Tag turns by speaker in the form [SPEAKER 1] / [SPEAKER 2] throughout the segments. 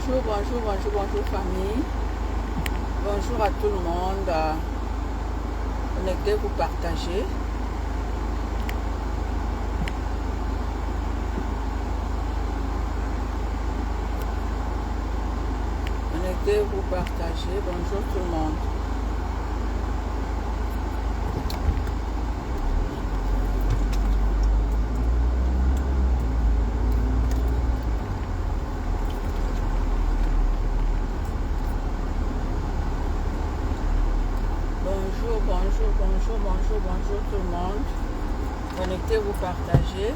[SPEAKER 1] Bonjour, bonjour, bonjour, bonjour famille. Bonjour à tout le monde. Connectez-vous, partagez. Connectez-vous, partagez. Bonjour tout le monde. Bonjour, bonjour, bonjour, bonjour, bonjour tout le monde. Connectez-vous, partagez.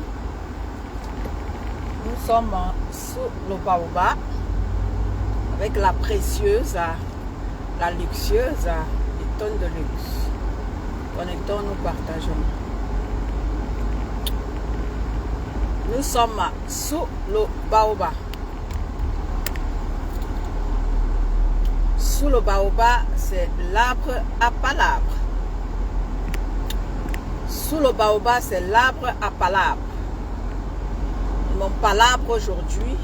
[SPEAKER 1] Nous sommes sous le baobab avec la précieuse, la luxueuse, les tonnes de luxe. Connectons-nous, partageons. Nous sommes sous le baobab. Sous le baobab, c'est l'arbre à palabres. Sous le baobab, c'est l'arbre à palabres. Mon palabre aujourd'hui,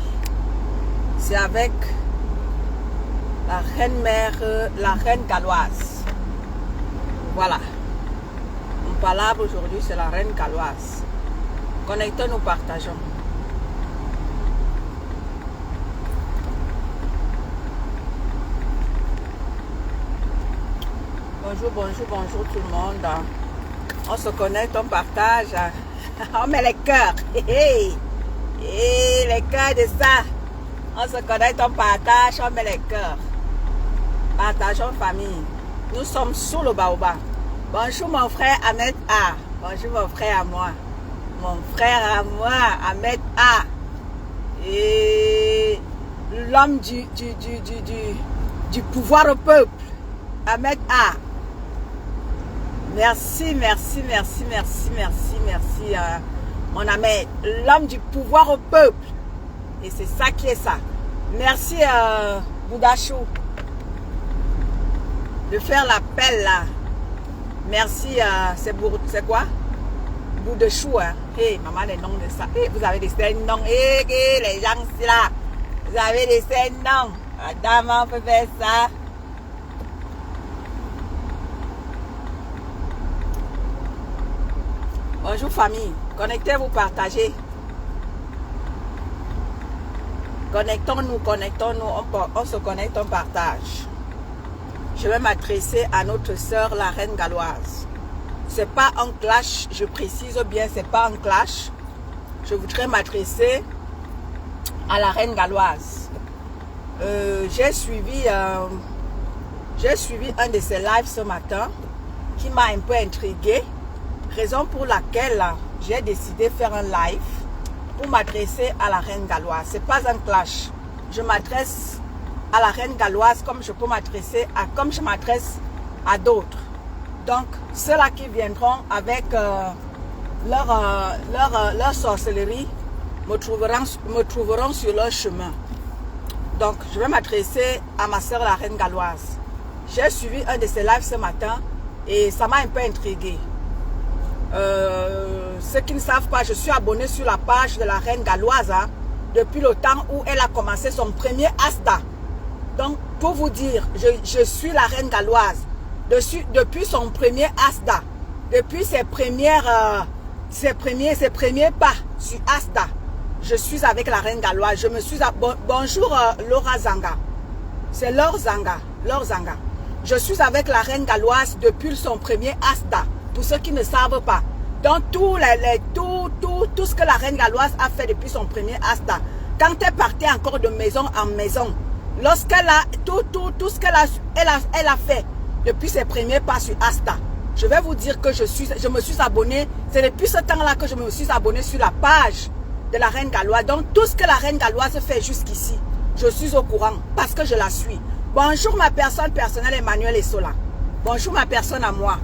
[SPEAKER 1] c'est avec la reine mère, la reine galloise. Voilà. Mon palabre aujourd'hui, c'est la reine galloise. Connectons-nous, partageons. Bonjour, bonjour, bonjour tout le monde. On se connecte, on partage. On met les cœurs. Et les cœurs de ça. On se connecte, on partage, on met les cœurs. Partageons famille. Nous sommes sous le baobab. Bonjour mon frère Ahmed A. Bonjour mon frère à moi. Mon frère à moi, Ahmed A. Et l'homme du pouvoir au peuple. Ahmed A. Merci, merci, merci, merci, merci, merci, mon Ahmed, l'homme du pouvoir au peuple. Et c'est ça qui est ça. Merci, Boudachou, de faire l'appel là. Merci, c'est quoi? Boudachou, hein. Hey, maman, les noms de ça. Hey, vous avez des noms. Hey, les gens, c'est là. Vous avez des noms. Madame, on peut faire ça. Bonjour famille, connectez-vous, partagez. Connectons-nous, on se connecte, on partage. Je vais m'adresser à notre sœur, la reine galloise. C'est pas un clash, je précise bien, c'est pas un clash. Je voudrais m'adresser à la reine galloise. J'ai suivi un de ses lives ce matin qui m'a un peu intriguée. Raison pour laquelle j'ai décidé de faire un live pour m'adresser à la reine galloise. Ce n'est pas un clash. Je m'adresse à la reine galloise comme je peux m'adresser comme je m'adresse à d'autres. Donc, ceux-là qui viendront avec leur sorcellerie me trouveront sur leur chemin. Donc, je vais m'adresser à ma soeur, la reine galloise. J'ai suivi un de ses lives ce matin et ça m'a un peu intriguée. Ceux qui ne savent pas, je suis abonné sur la page de la reine galloise depuis le temps où elle a commencé son premier Asda. Donc, pour vous dire, je suis la reine galloise depuis son premier Asda, depuis ses premiers pas sur Asda. Je suis avec la reine galloise. Je me suis bonjour Laura Zanga. C'est Laura Zanga. Je suis avec la reine galloise depuis son premier Asda. Pour ceux qui ne savent pas, dans tout ce que la reine galloise a fait depuis son premier Asda, quand elle partait encore de maison en maison, lorsqu'elle a tout ce qu'elle a fait depuis ses premiers pas sur Asda, je vais vous dire que je me suis abonné, c'est depuis ce temps-là que je me suis abonné sur la page de la reine galloise. Donc tout ce que la reine galloise fait jusqu'ici, je suis au courant parce que je la suis. Bonjour ma personne personnelle Emmanuel Essola. Bonjour ma personne à moi.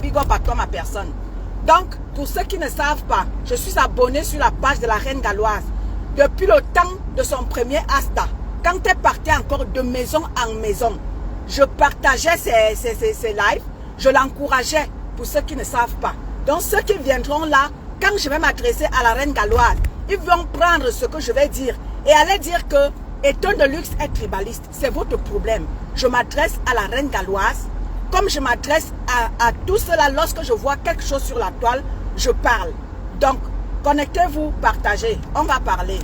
[SPEAKER 1] Big up à toi ma personne. Donc, pour ceux qui ne savent pas, je suis abonné sur la page de la reine galloise depuis le temps de son premier Asda. Quand elle partait encore de maison en maison, je partageais ses lives, je l'encourageais pour ceux qui ne savent pas. Donc, ceux qui viendront là, quand je vais m'adresser à la reine galloise, ils vont prendre ce que je vais dire et aller dire que Étonne de luxe est tribaliste, c'est votre problème. Je m'adresse à la reine galloise, comme je m'adresse à tout cela lorsque je vois quelque chose sur la toile, je parle. Donc, connectez-vous, partagez, on va parler.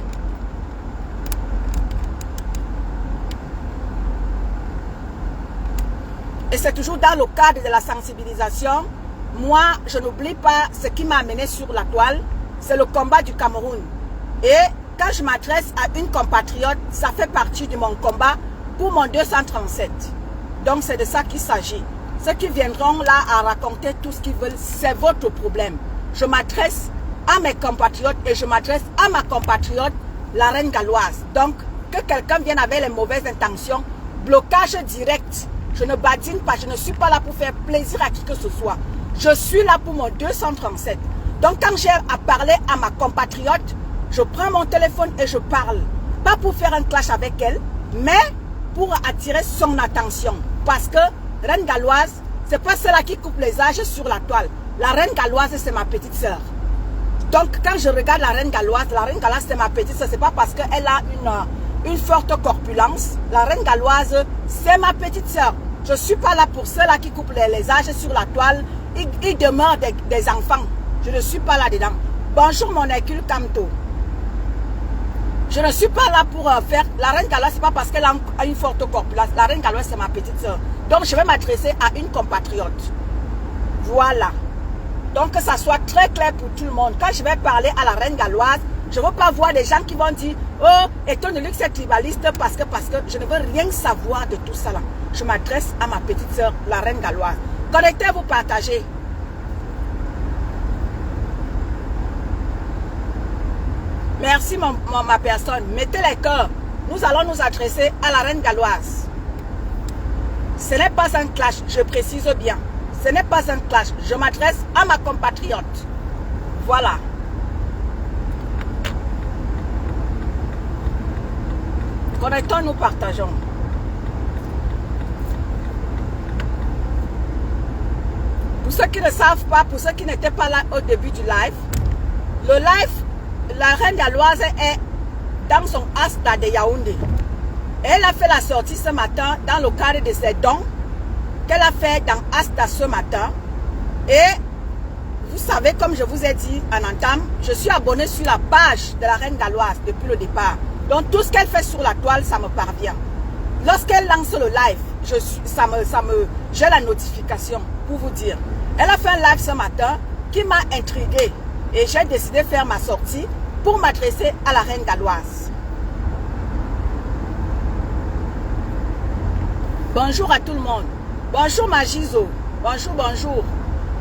[SPEAKER 1] Et c'est toujours dans le cadre de la sensibilisation. Moi, je n'oublie pas ce qui m'a amené sur la toile, c'est le combat du Cameroun. Et quand je m'adresse à une compatriote, ça fait partie de mon combat pour mon 237. Donc c'est de ça qu'il s'agit. Ceux qui viendront là à raconter tout ce qu'ils veulent, c'est votre problème. Je m'adresse à mes compatriotes et je m'adresse à ma compatriote, la reine galloise. Donc, que quelqu'un vienne avec les mauvaises intentions, blocage direct. Je ne badine pas, je ne suis pas là pour faire plaisir à qui que ce soit. Je suis là pour mon 237. Donc quand j'ai à parler à ma compatriote, je prends mon téléphone et je parle. Pas pour faire un clash avec elle, mais pour attirer son attention. Parce que reine galloise, c'est pas celle qui coupe les âges sur la toile. La reine galloise, c'est ma petite sœur. Donc quand je regarde la reine galloise c'est ma petite sœur. C'est pas parce qu'elle a une forte corpulence. La reine galloise, c'est ma petite sœur. Je ne suis pas là pour ceux-là qui coupent les âges sur la toile. Ils demeurent des enfants. Je ne suis pas là-dedans. Bonjour mon Hercule Camto. Je ne suis pas là pour faire... La reine galloise, ce n'est pas parce qu'elle a une forte corpulence. La reine galloise, c'est ma petite soeur. Donc, je vais m'adresser à une compatriote. Voilà. Donc, que ça soit très clair pour tout le monde. Quand je vais parler à la reine galloise, je ne veux pas voir des gens qui vont dire « Oh, étonne de luxe est tribaliste parce que je ne veux rien savoir de tout ça là. » Je m'adresse à ma petite soeur, la reine galloise. Connectez-vous, partagez. Merci ma personne. Mettez les cœurs. Nous allons nous adresser à la reine galloise. Ce n'est pas un clash, je précise bien. Ce n'est pas un clash. Je m'adresse à ma compatriote. Voilà. Connectons, nous partageons. Pour ceux qui ne savent pas, pour ceux qui n'étaient pas là au début du live, le live, la reine galloise est dans son Asta de Yaoundé. Elle a fait la sortie ce matin dans le cadre de ses dons qu'elle a fait dans Asta ce matin. Et vous savez, comme je vous ai dit en entame, je suis abonné sur la page de la reine galloise depuis le départ. Donc tout ce qu'elle fait sur la toile, ça me parvient. Lorsqu'elle lance le live, j'ai la notification pour vous dire. Elle a fait un live ce matin qui m'a intrigué. Et j'ai décidé de faire ma sortie pour m'adresser à la reine galloise. Bonjour à tout le monde. Bonjour ma Giso. Bonjour, bonjour.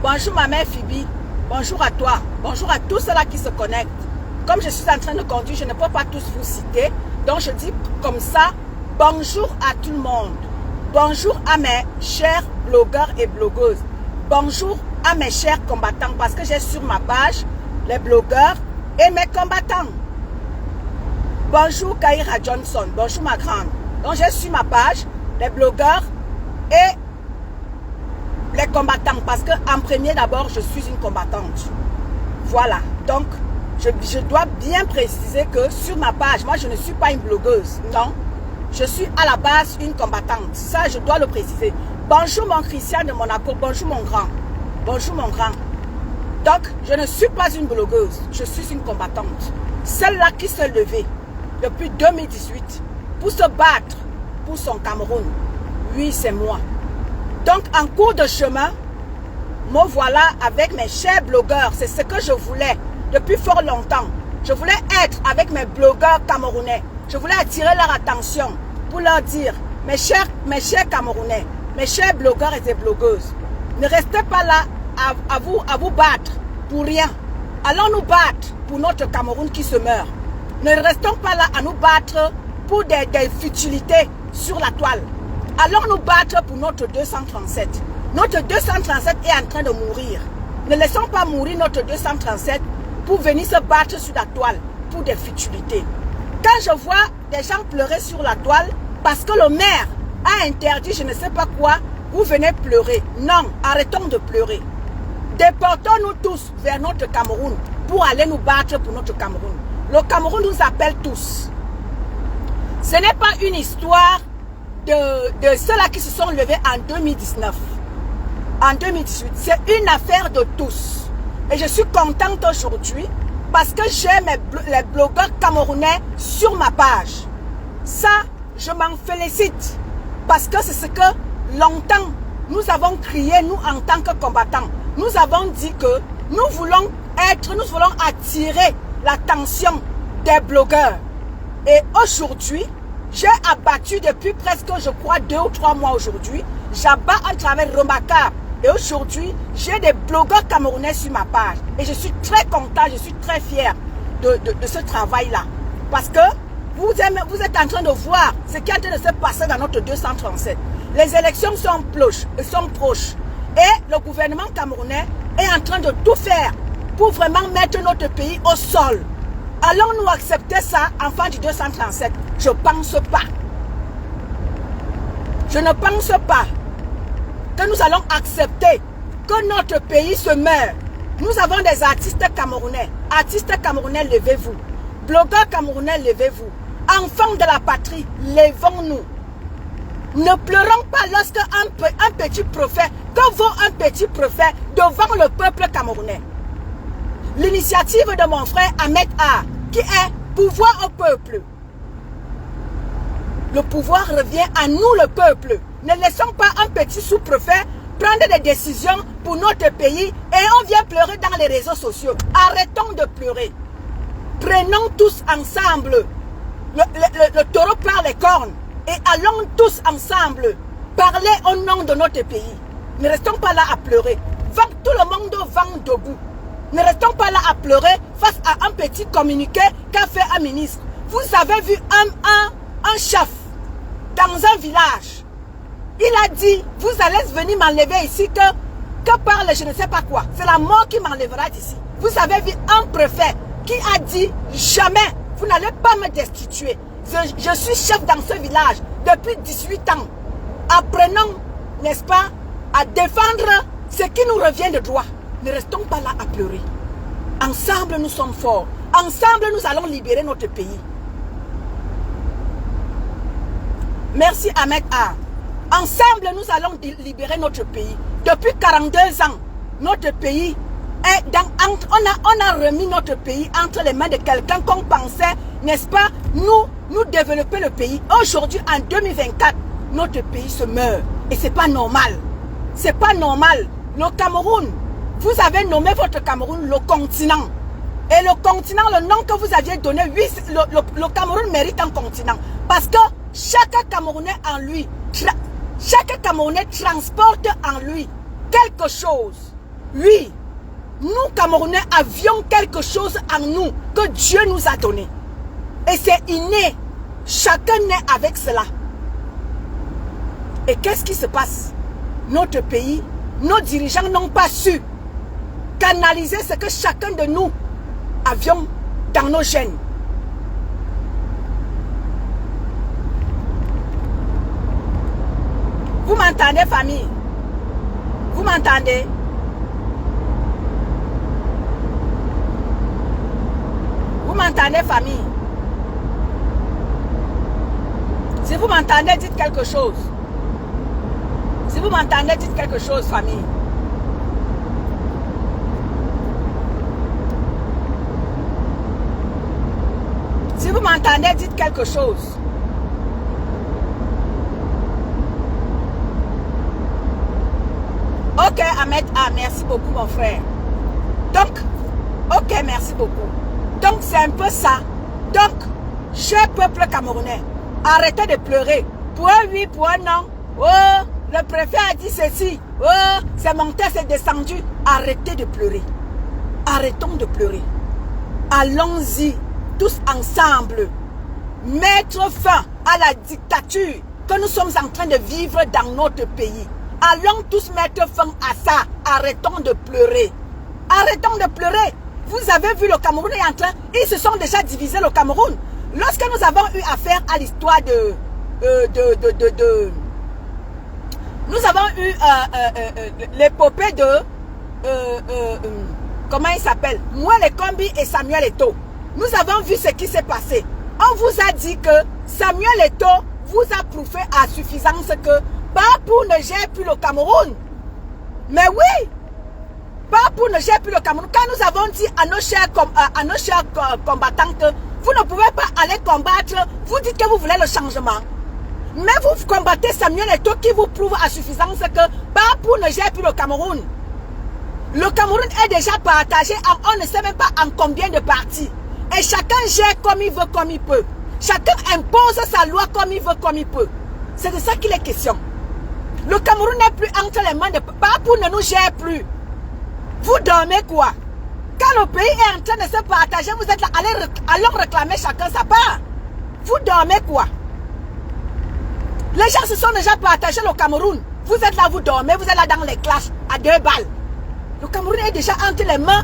[SPEAKER 1] Bonjour ma mère Phoebe. Bonjour à toi. Bonjour à tous ceux-là qui se connectent. Comme je suis en train de conduire, je ne peux pas tous vous citer. Donc je dis comme ça, bonjour à tout le monde. Bonjour à mes chers blogueurs et blogueuses. Bonjour à mes chers combattants parce que j'ai sur ma page les blogueurs et mes combattants. Bonjour Kaira Johnson. Bonjour ma grande. Donc j'ai sur ma page les blogueurs et les combattants parce que en premier d'abord je suis une combattante. Voilà. Donc je dois bien préciser que sur ma page, moi je ne suis pas une blogueuse. Non. Je suis à la base une combattante. Ça, je dois le préciser. Bonjour mon Christian de Monaco. Bonjour mon grand. Bonjour mon grand. Donc, je ne suis pas une blogueuse. Je suis une combattante. Celle-là qui s'est levée depuis 2018 pour se battre pour son Cameroun. Oui, c'est moi. Donc, en cours de chemin, me voilà avec mes chers blogueurs. C'est ce que je voulais depuis fort longtemps. Je voulais être avec mes blogueurs camerounais. Je voulais attirer leur attention pour leur dire, mes chers Camerounais, mes chers blogueurs et blogueuses, ne restez pas là à vous battre pour rien. Allons nous battre pour notre Cameroun qui se meurt. Ne restons pas là à nous battre pour des futilités sur la toile. Allons nous battre pour notre 237. Notre 237 est en train de mourir. Ne laissons pas mourir notre 237 pour venir se battre sur la toile pour des futilités. Quand je vois des gens pleurer sur la toile parce que le maire a interdit je ne sais pas quoi, vous venez pleurer. Non, arrêtons de pleurer. Déportons-nous tous vers notre Cameroun pour aller nous battre pour notre Cameroun. Le Cameroun nous appelle tous. Ce n'est pas une histoire de ceux-là qui se sont levés en 2019, en 2018. C'est une affaire de tous. Et je suis contente aujourd'hui parce que j'ai les blogueurs camerounais sur ma page. Ça, je m'en félicite. Parce que c'est ce que longtemps nous avons crié, nous en tant que combattants. Nous avons dit que nous voulons attirer l'attention des blogueurs. Et aujourd'hui, j'ai abattu depuis presque, je crois, 2 ou 3 mois aujourd'hui. J'abats un travail remarquable. Et aujourd'hui, j'ai des blogueurs camerounais sur ma page. Et je suis très content, je suis très fier de ce travail-là. Parce que vous êtes en train de voir ce qui est en train de se passer dans notre 237. Les élections sont proches. Et le gouvernement camerounais est en train de tout faire pour vraiment mettre notre pays au sol. Allons-nous accepter ça, enfants du 237? Je ne pense pas. Je ne pense pas que nous allons accepter que notre pays se meure. Nous avons des artistes camerounais. Artistes camerounais, levez-vous. Blogueurs camerounais, levez-vous. Enfants de la patrie, levons-nous. Ne pleurons pas lorsque un petit prophète, que vaut un petit prophète devant le peuple camerounais? L'initiative de mon frère Ahmed A, qui est pouvoir au peuple. Le pouvoir revient à nous, le peuple. Ne laissons pas un petit sous-préfet prendre des décisions pour notre pays et on vient pleurer dans les réseaux sociaux. Arrêtons de pleurer. Prenons tous ensemble le taureau par les cornes et allons tous ensemble parler au nom de notre pays. Ne restons pas là à pleurer. Tout le monde vend debout. Ne restons pas là à pleurer face à un petit communiqué qu'a fait un ministre. Vous avez vu un chef dans un village. Il a dit, vous allez venir m'enlever ici que par je ne sais pas quoi. C'est la mort qui m'enlèvera d'ici. Vous avez vu un préfet qui a dit, jamais, vous n'allez pas me destituer. Je suis chef dans ce village depuis 18 ans. Apprenons, n'est-ce pas, à défendre ce qui nous revient de droit. Ne restons pas là à pleurer. Ensemble, nous sommes forts. Ensemble, nous allons libérer notre pays. Merci Ahmed A. Ensemble, nous allons libérer notre pays. Depuis 42 ans, notre pays est on a remis notre pays entre les mains de quelqu'un qu'on pensait, n'est-ce pas, nous développer le pays. Aujourd'hui, en 2024, notre pays se meurt. Et c'est pas normal. C'est pas normal. Le Cameroun, vous avez nommé votre Cameroun le continent. Et le continent, le nom que vous aviez donné, oui, le Cameroun mérite un continent. Parce que chaque Camerounais en lui, chaque Camerounais transporte en lui quelque chose. Oui, nous Camerounais avions quelque chose en nous que Dieu nous a donné. Et c'est inné. Chacun naît avec cela. Et qu'est-ce qui se passe? Notre pays, nos dirigeants n'ont pas su canaliser ce que chacun de nous avions dans nos gènes. Vous m'entendez, famille? Vous m'entendez? Vous m'entendez, famille? Si vous m'entendez, dites quelque chose. Si vous m'entendez, dites quelque chose, famille. Si vous m'entendez, dites quelque chose. Ok, Ahmed, merci beaucoup, mon frère. Donc, ok, merci beaucoup. Donc, c'est un peu ça. Donc, cher peuple camerounais, arrêtez de pleurer. Pour un oui, pour un non. Oh, le préfet a dit ceci. Oh, c'est monté, c'est descendu. Arrêtez de pleurer. Arrêtons de pleurer. Allons-y, tous ensemble, mettre fin à la dictature que nous sommes en train de vivre dans notre pays. Allons tous mettre fin à ça. Arrêtons de pleurer. Arrêtons de pleurer. Vous avez vu le Cameroun est en train... Ils se sont déjà divisés, le Cameroun. Lorsque nous avons eu affaire à l'histoire nous avons eu l'épopée de... comment il s'appelle? Moi, les Combi et Samuel Eto'o. Nous avons vu ce qui s'est passé On vous a dit que Samuel Eto'o vous a prouvé à suffisance que Papou ne gère plus le Cameroun. Mais oui, Papou ne gère plus le Cameroun. Quand nous avons dit à nos chers combattants que vous ne pouvez pas aller combattre, vous dites que vous voulez le changement. Mais vous combattez Samuel Eto'o qui vous prouve à suffisance que Papou ne gère plus le Cameroun. Le Cameroun est déjà partagé on ne sait même pas en combien de parties. Et chacun gère comme il veut, comme il peut. Chacun impose sa loi comme il veut, comme il peut. C'est de ça qu'il est question. Le Cameroun n'est plus entre les mains de Papou, ne nous gère plus. Vous dormez quoi? Quand le pays est en train de se partager, vous êtes là, allons réclamer chacun sa part. Vous dormez quoi? Les gens se sont déjà partagés le Cameroun. Vous êtes là, vous dormez, vous êtes là dans les clashs à 2 balles. Le Cameroun est déjà entre les mains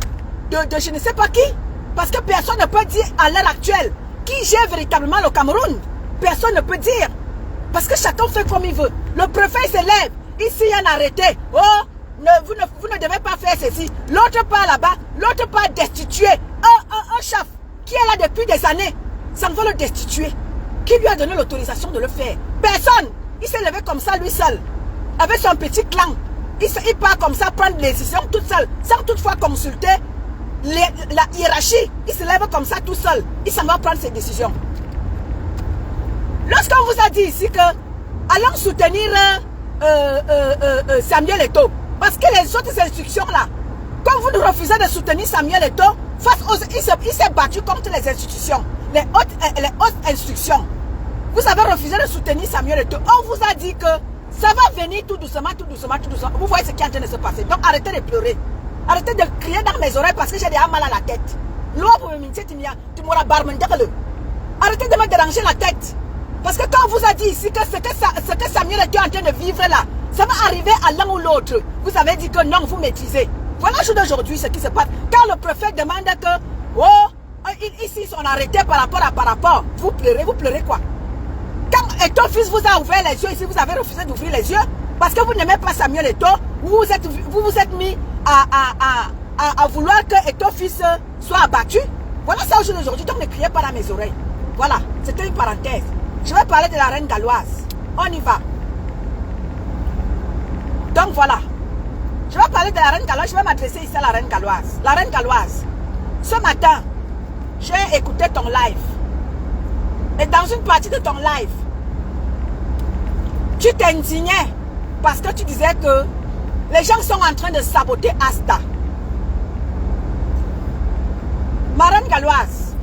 [SPEAKER 1] de je ne sais pas qui. Parce que personne ne peut dire à l'heure actuelle qui gère véritablement le Cameroun. Personne ne peut dire. Parce que chacun fait comme il veut. Le préfet se lève. Ici, il y a un arrêté. Oh, vous ne devez pas faire ceci. L'autre part là-bas. L'autre part destituer. Un chef qui est là depuis des années. Ça ne va le destituer. Qui lui a donné l'autorisation de le faire? Personne. Il s'est levé comme ça lui seul. Avec son petit clan. Il part comme ça prendre des décisions tout seul. Sans toutefois consulter la hiérarchie. Il se lève comme ça tout seul. Il s'en va prendre ses décisions. Lorsqu'on vous a dit ici que allons soutenir Samuel Eto'o, parce que les autres instructions là, quand vous nous refusez de soutenir Samuel Eto'o, il s'est battu contre les institutions, les hautes instructions. Vous avez refusé de soutenir Samuel Eto'o. On vous a dit que ça va venir tout doucement, tout doucement, tout doucement. Vous voyez ce qui est en train de se passer. Donc arrêtez de pleurer. Arrêtez de crier dans mes oreilles parce que j'ai déjà mal à la tête. Arrêtez de me déranger la tête. Parce que quand on vous a dit ici que ce que Samuel Eto'o est en train de vivre là, ça va arriver à l'un ou l'autre. Vous avez dit que non, vous maîtrisez. Voilà aujourd'hui ce qui se passe. Quand le préfet demande que, oh, ici ils sont arrêtés par rapport, vous pleurez quoi? Quand Eto'o fils vous a ouvert les yeux, ici vous avez refusé d'ouvrir les yeux, parce que vous n'aimez pas Samuel Eto'o, vous vous êtes mis à vouloir que Eto'o fils soit abattu. Voilà ça aujourd'hui, donc ne criez pas dans mes oreilles. Voilà, c'était une parenthèse. Je vais parler de la reine galloise. On y va. Donc voilà. Je vais parler de la reine galloise. Je vais m'adresser ici à la reine galloise. La reine galloise. Ce matin, j'ai écouté ton live. Et dans une partie de ton live, tu t'indignais parce que tu disais que les gens sont en train de saboter Asta. Ma reine galloise,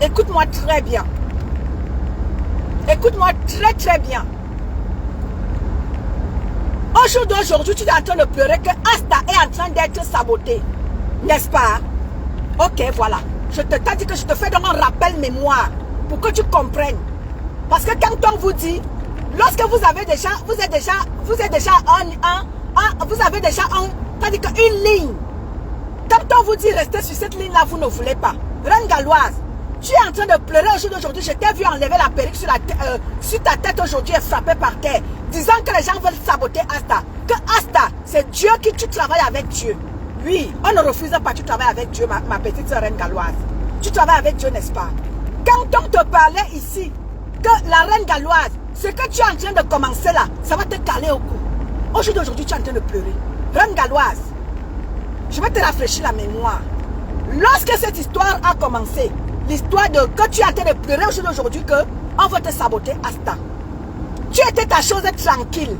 [SPEAKER 1] écoute-moi très bien. Écoute-moi très très bien. Au jour d'aujourd'hui, tu es en train de pleurer que Asta est en train d'être sabotée. N'est-ce pas? Ok, voilà. Je t'ai dit que je te fais donc un rappel mémoire pour que tu comprennes. Parce que quand on vous dit, lorsque vous avez déjà, vous avez déjà une ligne. Quand on vous dit rester sur cette ligne-là, vous ne voulez pas. Reine galloise, tu es en train de pleurer au jour d'aujourd'hui. Je t'ai vu enlever la perruque sur ta tête aujourd'hui et frapper par terre. Disant que les gens veulent saboter Asta. Que Asta, c'est Dieu qui tu travailles avec Dieu. Oui, on ne refuse pas, tu travailles avec Dieu, ma petite sœur reine galloise. Tu travailles avec Dieu, n'est-ce pas? Quand on te parlait ici, que la reine galloise, ce que tu es en train de commencer là, ça va te caler au cou. Au jour d'aujourd'hui, tu es en train de pleurer. Reine galloise, je vais te rafraîchir la mémoire. Lorsque cette histoire a commencé, l'histoire de que tu es en train de pleurer au jour d'aujourd'hui, qu'on va te saboter Asta. Tu étais ta chose tranquille.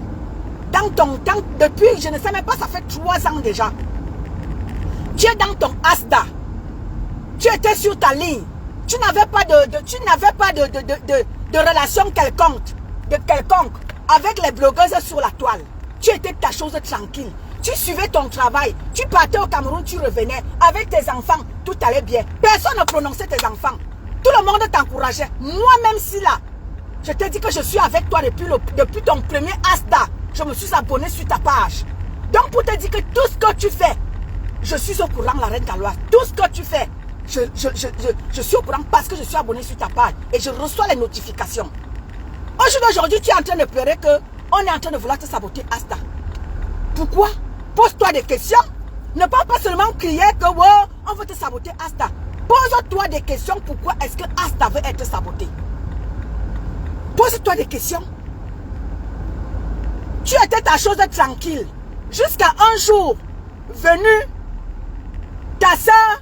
[SPEAKER 1] Dans ton temps, depuis, je ne sais même pas, ça fait 3 ans déjà. Tu es dans ton Asta. Tu étais sur ta ligne. Tu n'avais pas de relation quelconque avec les blogueuses sur la toile. Tu étais ta chose tranquille. Tu suivais ton travail. Tu partais au Cameroun, tu revenais. Avec tes enfants, tout allait bien. Personne ne prononçait tes enfants. Tout le monde t'encourageait. Moi-même si là, je t'ai dit que je suis avec toi depuis ton premier Asta. Je me suis abonné sur ta page. Donc pour te dire que tout ce que tu fais, je suis au courant, la reine galloise. Tout ce que tu fais, je suis au courant parce que je suis abonné sur ta page. Et je reçois les notifications. Aujourd'hui, tu es en train de pleurer qu'on est en train de vouloir te saboter Asta. Pourquoi? Pose-toi des questions. Ne pas seulement crier que oh, on veut te saboter Asta. Pose-toi des questions. Pourquoi est-ce que Asta veut être saboté? Pose-toi des questions. Tu étais ta chose tranquille. Jusqu'à un jour, venu, ta soeur,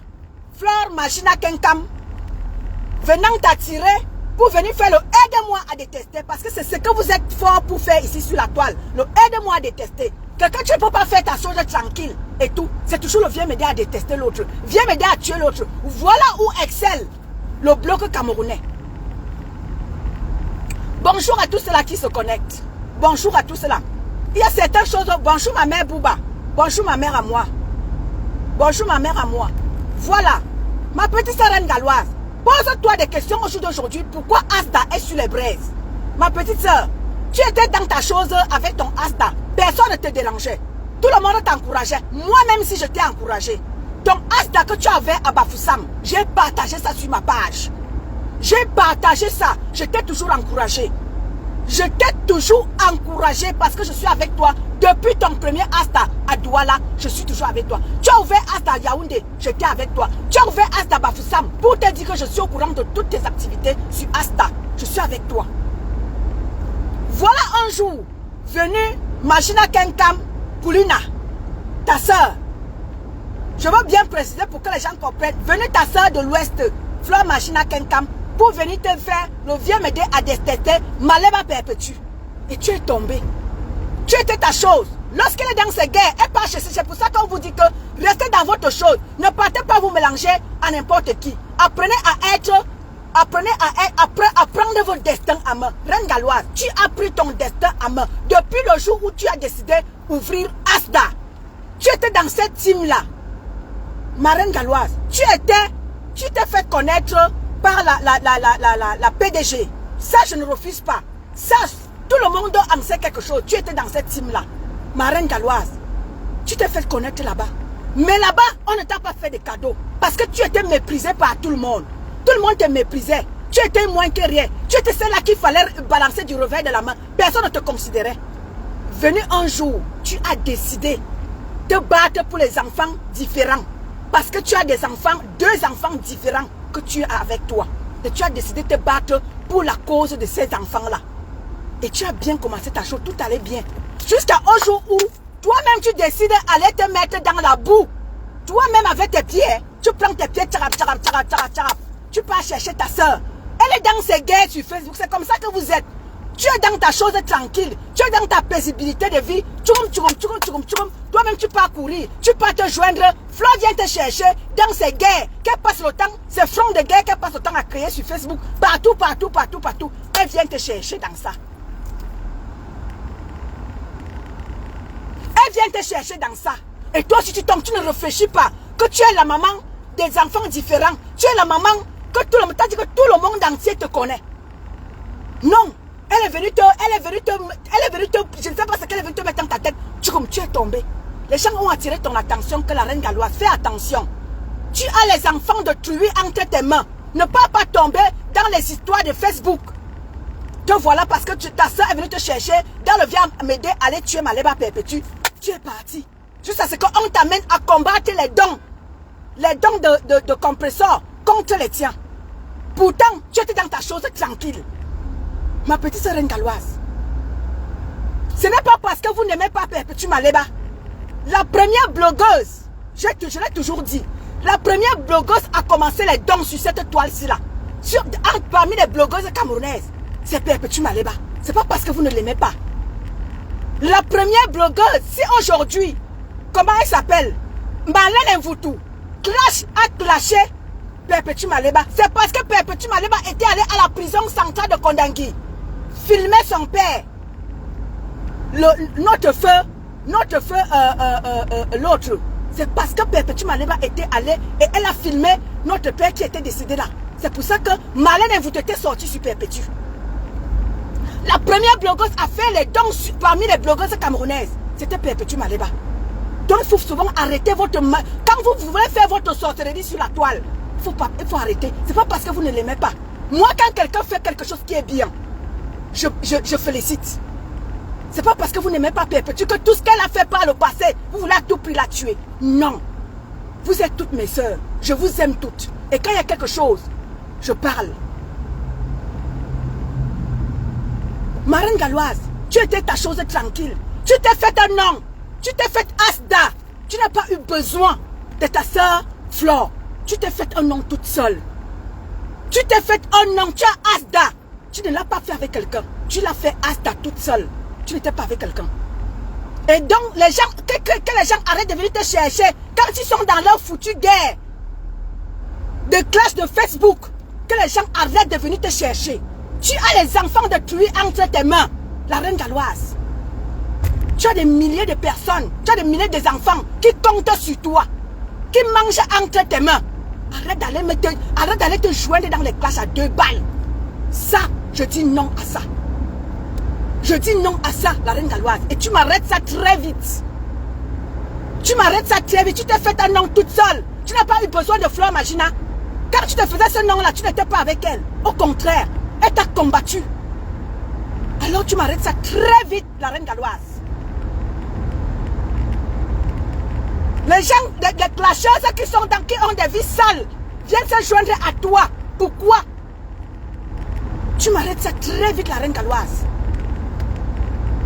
[SPEAKER 1] Fleur Machina Kenkam, venant t'attirer pour venir faire le aide-moi à détester. Parce que c'est ce que vous êtes fort pour faire ici sur la toile. Le aide-moi à détester. Quelqu'un, tu ne peux pas faire ta chose tranquille et tout. C'est toujours le viens m'aider à détester l'autre. Viens m'aider à tuer l'autre. Voilà où excelle le bloc camerounais. Bonjour à tous ceux-là qui se connectent. Bonjour à tous ceux-là. Il y a certaines choses. Bonjour ma mère Bouba. Bonjour ma mère à moi. Bonjour ma mère à moi. Voilà. Ma petite sœur reine galloise. Pose-toi des questions au jour d'aujourd'hui. Pourquoi Asta est sur les braises? Ma petite sœur, tu étais dans ta chose avec ton Asta. Personne ne te dérangeait. Tout le monde t'encourageait. Moi-même si je t'ai encouragé. Ton Asta que tu avais à Bafoussam, j'ai partagé ça sur ma page. J'ai partagé ça. Je t'ai toujours encouragé. Je t'ai toujours encouragé parce que je suis avec toi. Depuis ton premier Asta à Douala, je suis toujours avec toi. Tu as ouvert Asta à Yaoundé, j'étais avec toi. Tu as ouvert Asta à Bafoussam pour te dire que je suis au courant de toutes tes activités sur Asta. Je suis avec toi. Voilà un jour, venu Machina Kenkam, Poulina, ta soeur. Je veux bien préciser pour que les gens comprennent. Venue ta soeur de l'Ouest, Fleur Machina Kenkam, pour venir te faire le vieux m'aider à détester, Maleba perpétue. Et tu es tombé. Tu étais ta chose. Lorsqu'elle est dans ses guerres, elle part chez. C'est pour ça qu'on vous dit que restez dans votre chose. Ne partez pas vous mélanger à n'importe qui. Apprenez à être. Apprenez à prendre votre destin à main. Reine galloise, tu as pris ton destin à main. Depuis le jour où tu as décidé d'ouvrir Asta. Tu étais dans cette team-là. Ma reine galloise, tu t'es fait connaître par la PDG. Ça, je ne refuse pas. Ça, tout le monde en sait quelque chose. Tu étais dans cette team-là. Ma reine galloise, tu t'es fait connaître là-bas. Mais là-bas, on ne t'a pas fait de cadeaux. Parce que tu étais méprisé par tout le monde. Tout le monde te méprisait. Tu étais moins que rien. Tu étais celle-là qu'il fallait balancer du revers de la main. Personne ne te considérait. Venu un jour, tu as décidé de battre pour les enfants différents. Parce que tu as des enfants, deux enfants différents que tu as avec toi. Et tu as décidé de te battre pour la cause de ces enfants-là. Et tu as bien commencé ta chose, tout allait bien. Jusqu'à un jour où toi-même tu décides d'aller te mettre dans la boue. Toi-même avec tes pieds, tu prends tes pieds, tu pars chercher ta soeur. Elle est dans ses guerres sur Facebook, c'est comme ça que vous êtes. Tu es dans ta chose tranquille, tu es dans ta paisibilité de vie. Toi-même tu pars courir, tu pars te joindre. Flo vient te chercher dans ses guerres. Qu'elle passe le temps, ces fronts de guerre qu'elle passe le temps à créer sur Facebook. Partout. Elle vient te chercher dans ça. Elle vient te chercher dans ça. Et toi, si tu tombes, tu ne réfléchis pas que tu es la maman des enfants différents. Tu es la maman que tout le monde, dit que tout le monde entier te connaît. Non. Elle est venue te, je ne sais pas ce qu'elle est venue te mettre dans ta tête. Tu es tombé. Les gens ont attiré ton attention que la reine galloise. Fais attention. Tu as les enfants de Truy entre tes mains. Ne pas tomber dans les histoires de Facebook. Te voilà parce que ta soeur est venue te chercher dans le viens m'aider à aller tuer Maleba perpétue. Tu es parti. Juste à ce qu'on t'amène à combattre les dons. Les dons de compresseur contre les tiens. Pourtant, tu étais dans ta chose tranquille. Ma petite sœur reine galloise. Ce n'est pas parce que vous n'aimez pas Perpétue Maleba. La première blogueuse, je l'ai toujours dit, la première blogueuse a commencé les dons sur cette toile-ci là. Parmi les blogueuses camerounaises, c'est Perpétue Maleba. C'est pas parce que vous ne l'aimez pas. La première blogueuse, si aujourd'hui, comment elle s'appelle, Marlène Mvoutou, a clashé Perpétue Maleba, c'est parce que Perpétue Maleba était allé à la prison centrale de Kondangui, filmer son père, notre feu, l'autre. C'est parce que Perpétue Maleba était allé et elle a filmé notre père qui était décédé là. C'est pour ça que Marlène Mvoutou était sortie sur Perpétue. La première blogueuse a fait les dons parmi les blogueuses camerounaises. C'était Perpétue Maleba. Donc il faut souvent arrêter votre... Quand vous voulez faire votre sorcellerie sur la toile, il faut arrêter. C'est pas parce que vous ne l'aimez pas. Moi, quand quelqu'un fait quelque chose qui est bien, je félicite. C'est pas parce que vous n'aimez pas Perpétue que tout ce qu'elle a fait par le passé, vous voulez à tout prix la tuer. Non. Vous êtes toutes mes sœurs. Je vous aime toutes. Et quand il y a quelque chose, je parle. Ma reine galloise, tu étais ta chose tranquille. Tu t'es fait un nom. Tu t'es fait Asda. Tu n'as pas eu besoin de ta soeur Flore. Tu t'es fait un nom toute seule. Tu t'es fait un nom. Tu as Asda. Tu ne l'as pas fait avec quelqu'un. Tu l'as fait Asda toute seule. Tu n'étais pas avec quelqu'un. Et donc, les gens, que les gens arrêtent de venir te chercher quand ils sont dans leur foutue guerre de clash de Facebook. Que les gens arrêtent de venir te chercher. Tu as les enfants de tuer entre tes mains. La reine galloise. Tu as des milliers de personnes. Tu as des milliers d'enfants qui comptent sur toi. Qui mangent entre tes mains. Arrête d'aller te joindre dans les classes à 2 balles. Ça, je dis non à ça. Je dis non à ça, la reine galloise. Et tu m'arrêtes ça très vite. Tu m'arrêtes ça très vite. Tu t'es fait un nom toute seule. Tu n'as pas eu besoin de Flore Magina. Quand tu te faisais ce nom-là, tu n'étais pas avec elle. Au contraire, elle t'a combattu. Alors tu m'arrêtes ça très vite, la reine galloise. Les gens, les clasheuses qui ont des vies sales, viennent se joindre à toi. Pourquoi? Tu m'arrêtes ça très vite, la reine galloise.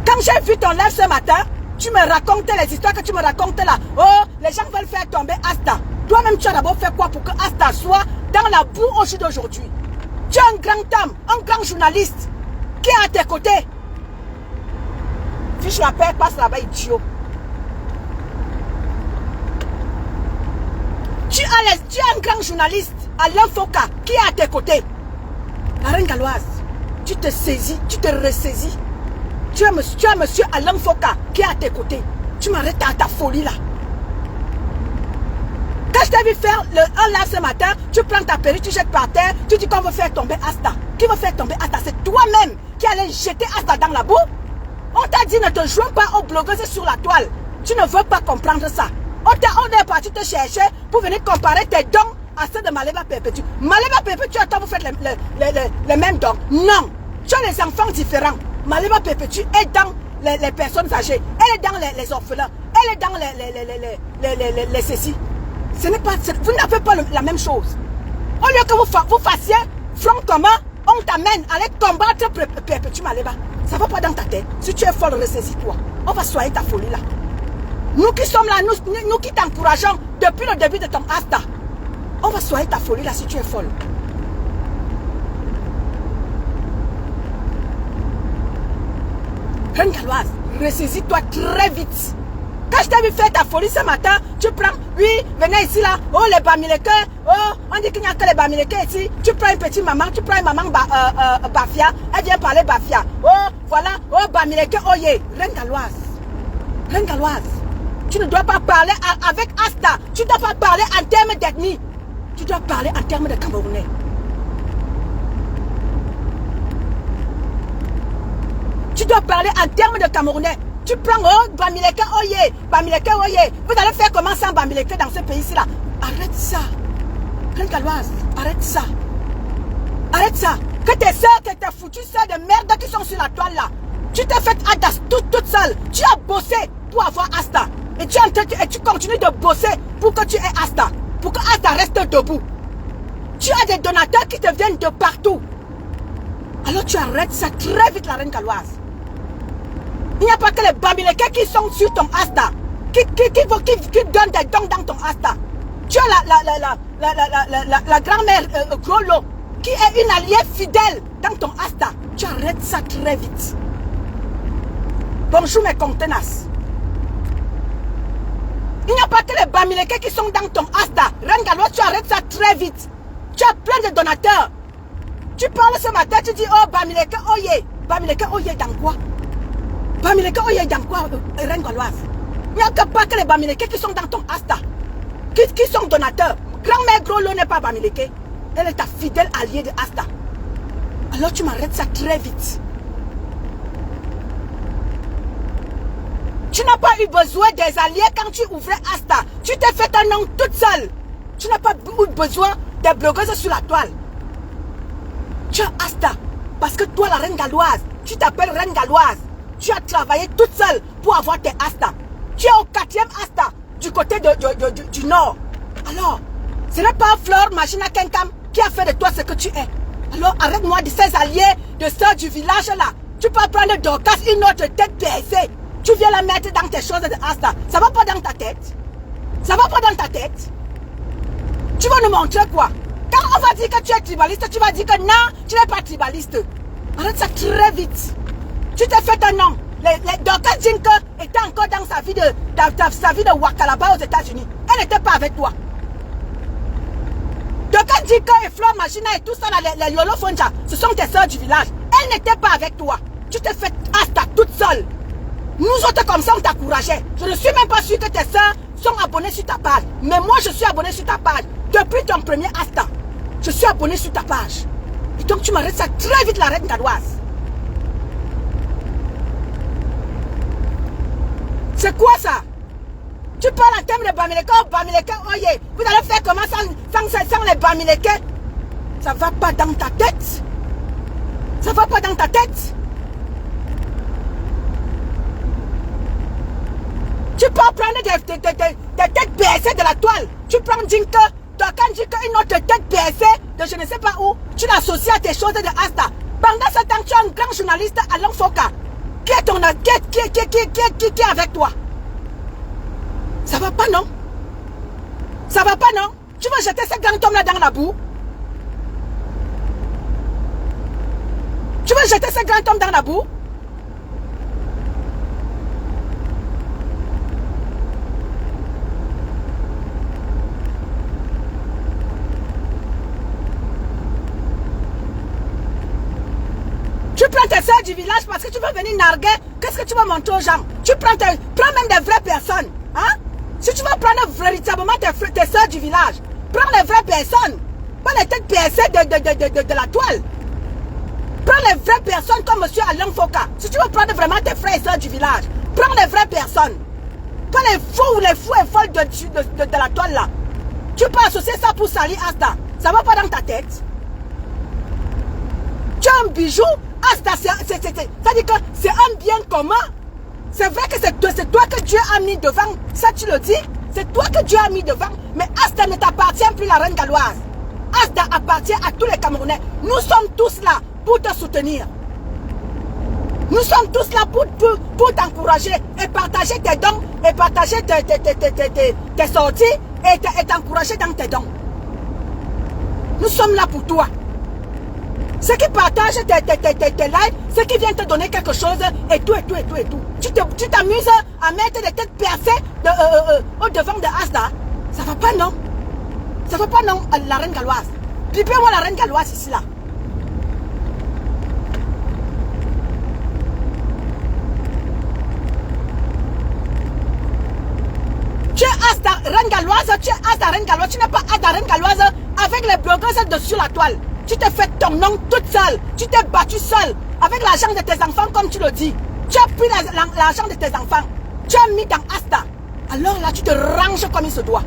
[SPEAKER 1] Quand j'ai vu ton live ce matin, tu me racontais les histoires que tu me racontais là. Oh, les gens veulent faire tomber Asta. Toi-même, tu as d'abord fait quoi pour que Asta soit dans la boue au jour d'aujourd'hui? Tu es un grand homme, un grand journaliste qui est à tes côtés. Fiche la paix, passe là-bas, idiot. Tu es un grand journaliste, Alain Foka, qui est à tes côtés. La reine galloise, tu te saisis, tu te ressaisis. Tu as monsieur Alain Foka qui est à tes côtés. Tu m'arrêtes à ta folie là. Quand je t'ai vu faire un live ce matin, tu prends ta perruque, tu jettes par terre, tu dis qu'on veut faire tomber Asta. Qui veut faire tomber Asta? C'est toi-même qui allais jeter Asta dans la boue. On t'a dit ne te joins pas aux blogueuses sur la toile. Tu ne veux pas comprendre ça. On est parti te chercher pour venir comparer tes dons à ceux de Maleba Perpétue. Maleba Perpétue, attends, vous faites les mêmes dons. Non, tu as les enfants différents. Maleba Perpétue est dans les personnes âgées. Elle est dans les orphelins. Elle est dans les ceci. Ce n'est pas, vous n'avez pas la même chose. Au lieu que vous fassiez front commun, on t'amène à aller combattre Perpétue Maleba. Ça ne va pas dans ta tête. Si tu es folle, ressaisis-toi. On va soigner ta folie là. Nous qui sommes là, nous qui t'encourageons depuis le début de ton Asta. On va soigner ta folie là si tu es folle. Reine galloise, ressaisis-toi très vite. Quand je t'ai vu faire ta folie ce matin, tu prends, oui, venez ici là, oh les Bamileke, oh, on dit qu'il n'y a que les Bamileke ici. Tu prends une petite maman, tu prends une maman Bafia, elle vient parler Bafia. Oh, voilà, oh Bamileke, oh yeah. Reine galloise, tu ne dois pas parler avec Asta, tu ne dois pas parler en termes d'ethnie, tu dois parler en termes de Camerounais. Tu dois parler en termes de Camerounais. Tu prends, oh, Bamileke, oh yeah, Bamileke, oh yeah. Vous allez faire comment sans Bamileke dans ce pays-ci là? Arrête ça. Reine galloise, arrête ça. Arrête ça. Que tes soeurs, que tes foutues soeurs de merde qui sont sur la toile là. Tu t'es fait Adas toute seule. Tu as bossé pour avoir Asta. Et tu continues de bosser pour que tu aies Asta. Pour que Asta reste debout. Tu as des donateurs qui te viennent de partout. Alors tu arrêtes ça très vite, la reine galloise. Il n'y a pas que les Bamileke qui sont sur ton Asta. Qui donnent des dons dans ton Asta. Tu as la grand-mère Grolo qui est une alliée fidèle dans ton Asta. Tu arrêtes ça très vite. Bonjour mes contenants. Il n'y a pas que les Bamileke qui sont dans ton Asta. Reine galloise, tu arrêtes ça très vite. Tu as plein de donateurs. Tu parles ce matin, tu dis, oh, Bamileke, oh yeah. Bamileke, oh yeah, dans quoi? Bamileke, oh yeah, dans quoi, reine galloise? Il n'y a pas que les Bamileke qui sont dans ton Asta. Qui sont donateurs. Grand-mère Grolo n'est pas Bamileke. Elle est ta fidèle alliée de Asta. Alors tu m'arrêtes ça très vite. Tu n'as pas eu besoin des alliés quand tu ouvrais Asta. Tu t'es fait un nom toute seule. Tu n'as pas eu besoin des blogueuses sur la toile. Tu as Asta. Parce que toi, la reine galloise, tu t'appelles reine galloise. Tu as travaillé toute seule pour avoir tes Asta. Tu es au 4e Asta du côté du nord. Alors, Ce n'est pas Flore Machina Kenkam qui a fait de toi ce que tu es. Alors arrête-moi de ces alliés, de sœurs du village là. Tu peux prendre Dorcas, une autre tête baissée. Tu viens la mettre dans tes choses de Asta. Ça va pas dans ta tête. Ça va pas dans ta tête. Tu vas nous montrer quoi? Quand on va dire que tu es tribaliste, tu vas dire que non, tu n'es pas tribaliste. Arrête ça très vite. Tu t'es fait un nom. Dorcas Jinka était encore dans sa vie de Wakalaba aux États-Unis. Elle n'était pas avec toi. Dorcas Jinka et Flore Machina et tout ça, les Yolo Fonja, ce sont tes soeurs du village. Elle n'était pas avec toi. Tu t'es fait Asta toute seule. Nous autres comme ça, on t'encourageait. Je ne suis même pas sûr que tes soeurs sont abonnées sur ta page. Mais moi, je suis abonné sur ta page. Depuis ton premier Asta, je suis abonné sur ta page. Et donc, tu m'arrêtes ça très vite, la reine gadoise. C'est quoi ça? Tu parles en termes de Bamileke, oye, vous allez faire comment sans les Bamileke? Ça va pas dans ta tête. Ça va pas dans ta tête. Tu peux prendre des têtes baissées de la toile. Tu prends Jinka, Dorcas Jinka, une autre tête baissée de je ne sais pas où. Tu l'associes à tes choses de Asta. Pendant ce temps, tu es un grand journaliste à Langfoka. Qui est ton enquête? Qui est avec toi? Ça va pas, non? Ça va pas, non? Tu vas jeter ce grand homme là dans la boue? Tu vas jeter ce grand homme dans la boue? Tu prends tes soeurs du village parce que tu veux venir narguer. Qu'est-ce que tu vas montrer aux gens? Tu prends même des vraies personnes. Hein? Si tu veux prendre véritablement tes soeurs du village, prends les vraies personnes. Pas les têtes baissées de la toile. Prends les vraies personnes comme monsieur Alain Foka. Si tu veux prendre vraiment tes frères et soeurs du village, prends les vraies personnes. Pas les fous et folles de la toile là. Tu peux associer ça pour salir Asta. Ça va pas dans ta tête. Tu as un bijou. Asta, ça dit que c'est un bien commun. C'est vrai que c'est toi que Dieu a mis devant. Ça, tu le dis. C'est toi que Dieu a mis devant. Mais Asta ne t'appartient plus, la reine galloise. Asta appartient à tous les Camerounais. Nous sommes tous là pour te soutenir. Nous sommes tous là pour t'encourager et partager tes dons et partager tes sorties et t'encourager dans tes dons. Nous sommes là pour toi. Ceux qui partagent tes lives, ceux qui viennent te donner quelque chose et tout. Tu t'amuses à mettre des têtes percées au devant de Asta. Ça va pas, non? Ça va pas, non, la reine galloise. Pipez-moi la reine galloise ici, là. Tu es Asta, reine galloise, tu es Asta, reine galloise. Tu n'es pas Asta, reine galloise avec les blogueuses dessus la toile. Tu t'es fait ton nom toute seule. Tu t'es battu seule. Avec l'argent de tes enfants, comme tu le dis. Tu as pris l'argent de tes enfants. Tu as mis dans Asta. Alors là, tu te ranges comme il se doit.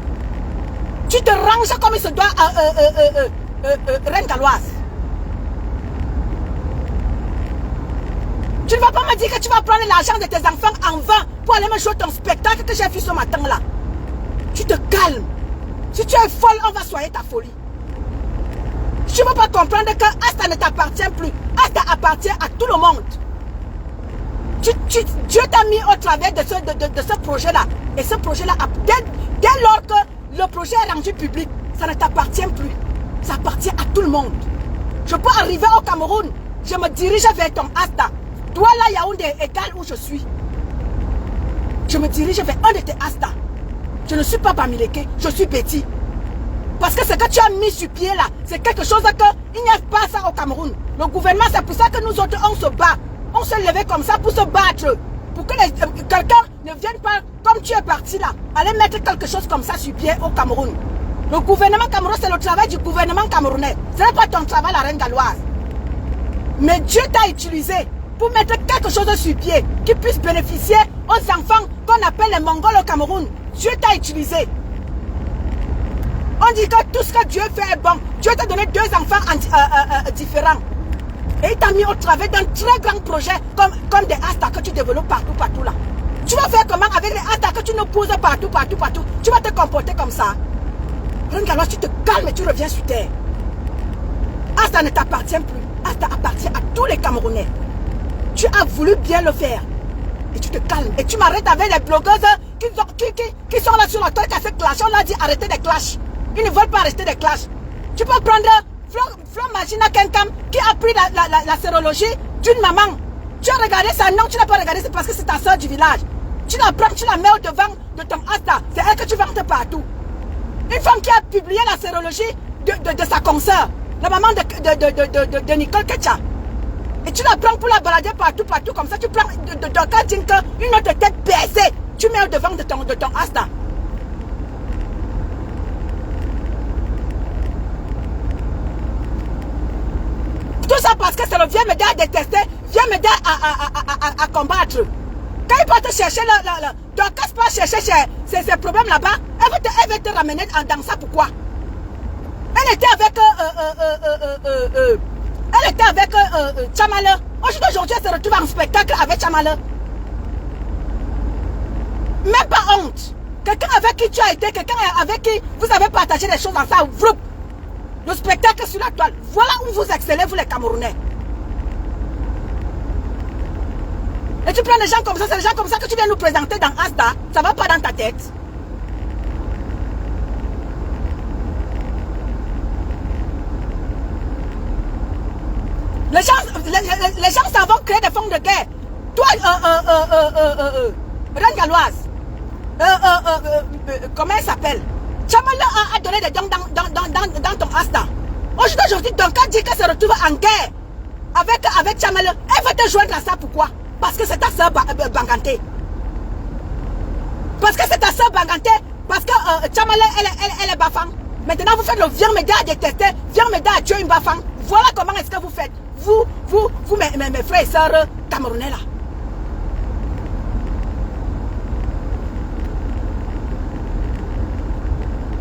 [SPEAKER 1] Tu te ranges comme il se doit, reine galloise. Tu ne vas pas me dire que tu vas prendre l'argent de tes enfants en vain pour aller me jouer ton spectacle que j'ai vu ce matin là. Tu te calmes. Si tu es folle, on va soigner ta folie. Tu ne veux pas comprendre que Asta ne t'appartient plus. Asta appartient à tout le monde. Dieu t'a mis au travers de ce projet-là. Et ce projet-là, dès lors que le projet est rendu public, ça ne t'appartient plus. Ça appartient à tout le monde. Je peux arriver au Cameroun. Je me dirige vers ton Asta. Toi là, Yaoundé égale où je suis. Je me dirige vers un de tes Asta. Je ne suis pas Bamileke, je suis Betty. Parce que ce que tu as mis sur pied là, c'est quelque chose qu'il n'y a pas ça au Cameroun. Le gouvernement, c'est pour ça que nous autres, on se bat. On se levait comme ça pour se battre. Pour que quelqu'un ne vienne pas, comme tu es parti là, aller mettre quelque chose comme ça sur pied au Cameroun. Le gouvernement camerounais, c'est le travail du gouvernement camerounais. Ce n'est pas ton travail, la reine galloise. Mais Dieu t'a utilisé pour mettre quelque chose sur pied qui puisse bénéficier aux enfants qu'on appelle les Mongols au Cameroun. Dieu t'a utilisé. On dit que tout ce que Dieu fait est bon. Dieu t'a donné 2 enfants différents. Et il t'a mis au travail d'un très grand projet comme des Asta que tu développes partout là. Tu vas faire comment avec les Asta que tu nous poses partout. Tu vas te comporter comme ça. Reine Galoise, tu te calmes et tu reviens sur terre. Asta ne t'appartient plus. Asta appartient à tous les Camerounais. Tu as voulu bien le faire. Et tu te calmes. Et tu m'arrêtes avec les blogueuses qui sont là sur la toile qui a fait clash. On l'a dit arrêtez des clashs. Ils ne veulent pas arrêter des clashs. Tu peux prendre Flo Magina Kenkam qui a pris la sérologie d'une maman. Tu as regardé ça? Non, tu n'as pas regardé. C'est parce que c'est ta soeur du village. Tu la prends, tu la mets au devant de ton Asta. C'est elle que tu vantes partout. Une femme qui a publié la sérologie de sa consoeur. La maman de Nicole Ketcha. Et tu la prends pour la balader partout comme ça. Tu prends de Jinka, une autre tête baissée. Tu mets au devant de ton Asta. Tout ça parce que c'est le vieux m'aider à détester, vieux m'aider à combattre. Quand il va te chercher, donc quand il va chercher ces problèmes là-bas, elle va te ramener dans ça. Pourquoi? Elle était avec Chamala. Aujourd'hui, elle se retrouve en spectacle avec Chamala. Même pas honte. Quelqu'un avec qui tu as été, quelqu'un avec qui vous avez partagé des choses dans ça. Le spectacle sur la toile. Voilà où vous excellez, vous les Camerounais. Et tu prends des gens comme ça, c'est des gens comme ça que tu viens nous présenter dans Asta. Ça va pas dans ta tête. Les gens s'en vont créer des fonds de guerre. Toi, Reine Galoise, comment elle s'appelle? Chamala a donné des dons dans ton Asta. Aujourd'hui, Donka dit qu'elle se retrouve en guerre avec Chamala. Elle va te joindre à ça. Pourquoi? Parce que c'est ta soeur Banganté. Parce que c'est ta soeur Banganté. Parce que Chamala, elle est Bafang. Maintenant, vous faites le vieux média à détester, vieux média à tuer une Bafang. Voilà comment est-ce que vous faites. Vous mes frères et sœurs camerounais là.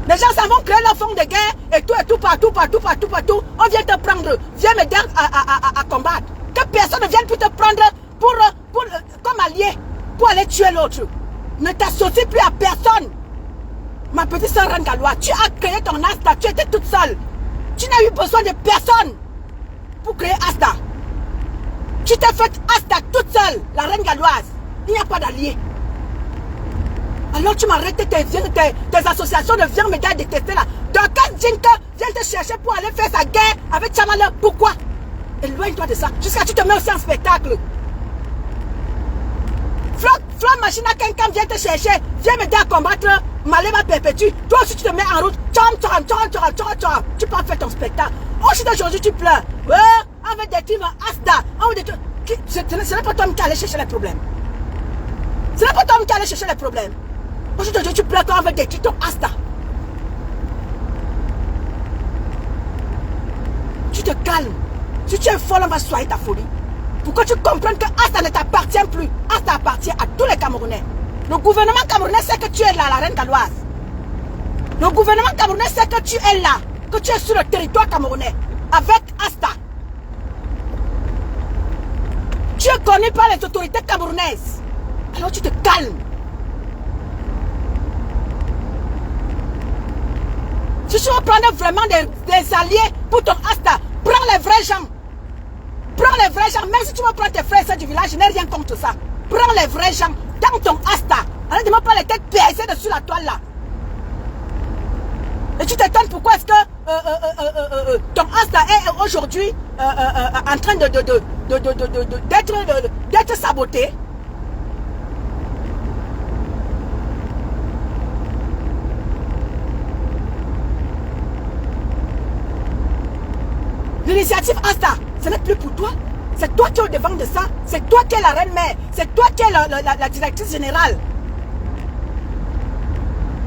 [SPEAKER 1] Les gens s'en vont créer leur fond de guerre et tout, partout. On vient te prendre, viens m'aider à combattre. Que personne ne vienne plus te prendre comme allié pour aller tuer l'autre. Ne t'associe plus à personne. Ma petite soeur Reine Galoise, tu as créé ton Asta, tu étais toute seule. Tu n'as eu besoin de personne pour créer Asta. Tu t'es fait Asta toute seule, la Reine Galoise. Il n'y a pas d'allié. Alors tu m'arrêtes tes associations de viens médias détestés là. Donc quand Jinka vient te chercher pour aller faire sa guerre avec Chamala, pourquoi? Éloigne-toi de ça. Jusqu'à ce que tu te mets aussi en spectacle. Flo Machina Kenkam vient te chercher. Viens m'aider à combattre Malema Perpétue. Toi aussi tu te mets en route. Tu peux faire ton spectacle. Aujourd'hui tu pleures. Avec des teams Asta. Ce n'est pas toi qui allais chercher les problèmes. Ce n'est pas toi qui allais chercher les problèmes. Aujourd'hui tu pleures quand on veut détruire ton Asta. Tu te calmes. Si tu es folle, on va soigner ta folie. Pourquoi tu comprends que Asta ne t'appartient plus? Asta appartient à tous les Camerounais. Le gouvernement camerounais sait que tu es là, la Reine Galoise. Le gouvernement camerounais sait que tu es là, que tu es sur le territoire camerounais, avec Asta. Tu es connu par les autorités camerounaises. Alors tu te calmes. Si tu veux prendre vraiment des alliés pour ton Asta, prends les vrais gens. Prends les vrais gens. Même si tu veux prendre tes frères du village, je n'ai rien contre ça. Prends les vrais gens dans ton Asta. Alors ne demande pas les têtes baissées dessus la toile là. Et tu t'étonnes pourquoi est-ce que ton Asta est aujourd'hui en train d'être saboté. L'initiative Asta, ce n'est plus pour toi. C'est toi qui es au devant de ça. C'est toi qui es la reine mère. C'est toi qui es la directrice générale.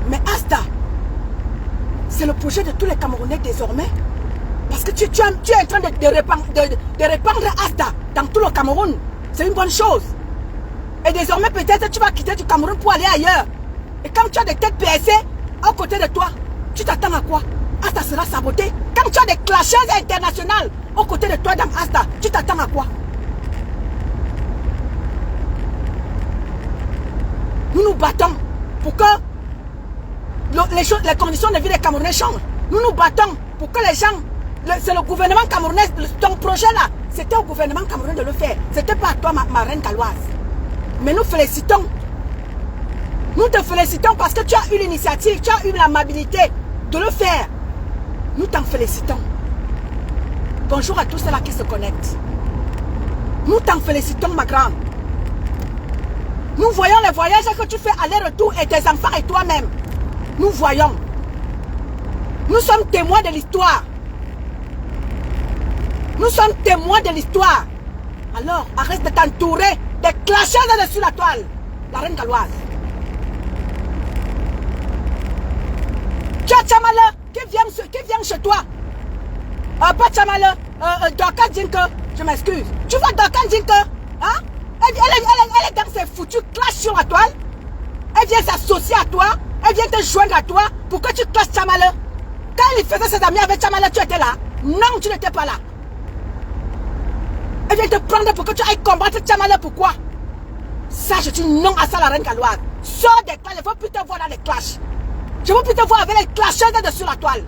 [SPEAKER 1] Mais Asta, c'est le projet de tous les Camerounais désormais. Parce que tu es en train de répandre Asta dans tout le Cameroun. C'est une bonne chose. Et désormais, peut-être tu vas quitter du Cameroun pour aller ailleurs. Et quand tu as des têtes baissées à côté de toi, tu t'attends à quoi? Asta sera saboté. Quand tu as des clasheuses internationales aux côtés de toi dans Asta, tu t'attends à quoi? Nous nous battons pour que les conditions de vie des Camerounais changent. Nous nous battons pour que les gens... C'est le gouvernement camerounais, ton projet là, c'était au gouvernement camerounais de le faire. C'était pas à toi, ma reine galloise. Mais nous félicitons. Nous te félicitons parce que tu as eu l'initiative, tu as eu l'amabilité de le faire. Nous t'en félicitons. Bonjour à tous ceux-là qui se connectent. Nous t'en félicitons, ma grande. Nous voyons les voyages que tu fais aller-retour et tes enfants et toi-même. Nous voyons. Nous sommes témoins de l'histoire. Nous sommes témoins de l'histoire. Alors, arrête de t'entourer des clashers dessus la toile. La reine galloise. Tu as Tchamala qui vient chez toi. Pas Tchamala, Dorcas Dinka, je m'excuse. Tu vois Dorcas Dinka, hein? Elle est dans ses foutus clashs sur la toile. Elle vient s'associer à toi. Elle vient te joindre à toi pour que tu clashes Tchamala. Quand il faisait ses amis avec Tchamala, tu étais là. Non, tu n'étais pas là. Elle vient te prendre pour que tu ailles combattre Tchamala. Pourquoi? Ça, je dis non à ça, la reine galloise. Sors des clashs, je ne veux plus te voir dans les clashs. Je ne veux plus te voir avec les clashers dessus la toile.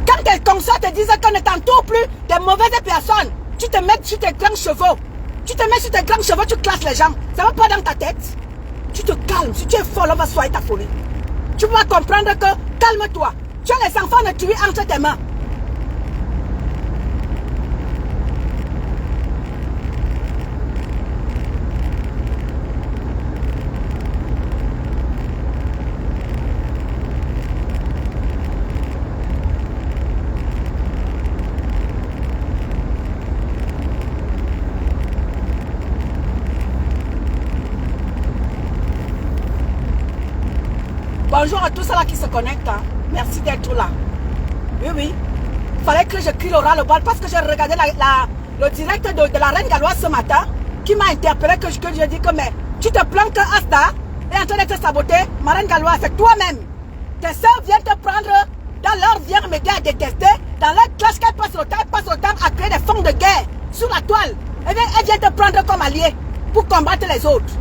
[SPEAKER 1] Quand tes consorts te disent qu'on ne t'entoure plus des mauvaises personnes, tu te mets sur tes grands chevaux. Tu te mets sur tes grands chevaux, tu classes les gens. Ça ne va pas dans ta tête. Tu te calmes. Si tu es folle, on va soigner ta folie. Tu vas comprendre que, calme-toi. Tu as les enfants de tuer entre tes mains. Bonjour à tous ceux-là qui se connectent. Hein. Merci d'être là. Oui, oui. Il fallait que je crie le ras-le-bol parce que j'ai regardé le direct de la reine galloise ce matin qui m'a interpellé que je dis que mais tu te plains que Asta est en train de te saboter. Ma reine galloise, c'est toi-même. Tes soeurs viennent te prendre dans leur viande m'aider à détester. Dans leur classe qu'elle passe le temps à créer des fonds de guerre sur la toile. Elle vient te prendre comme allié pour combattre les autres.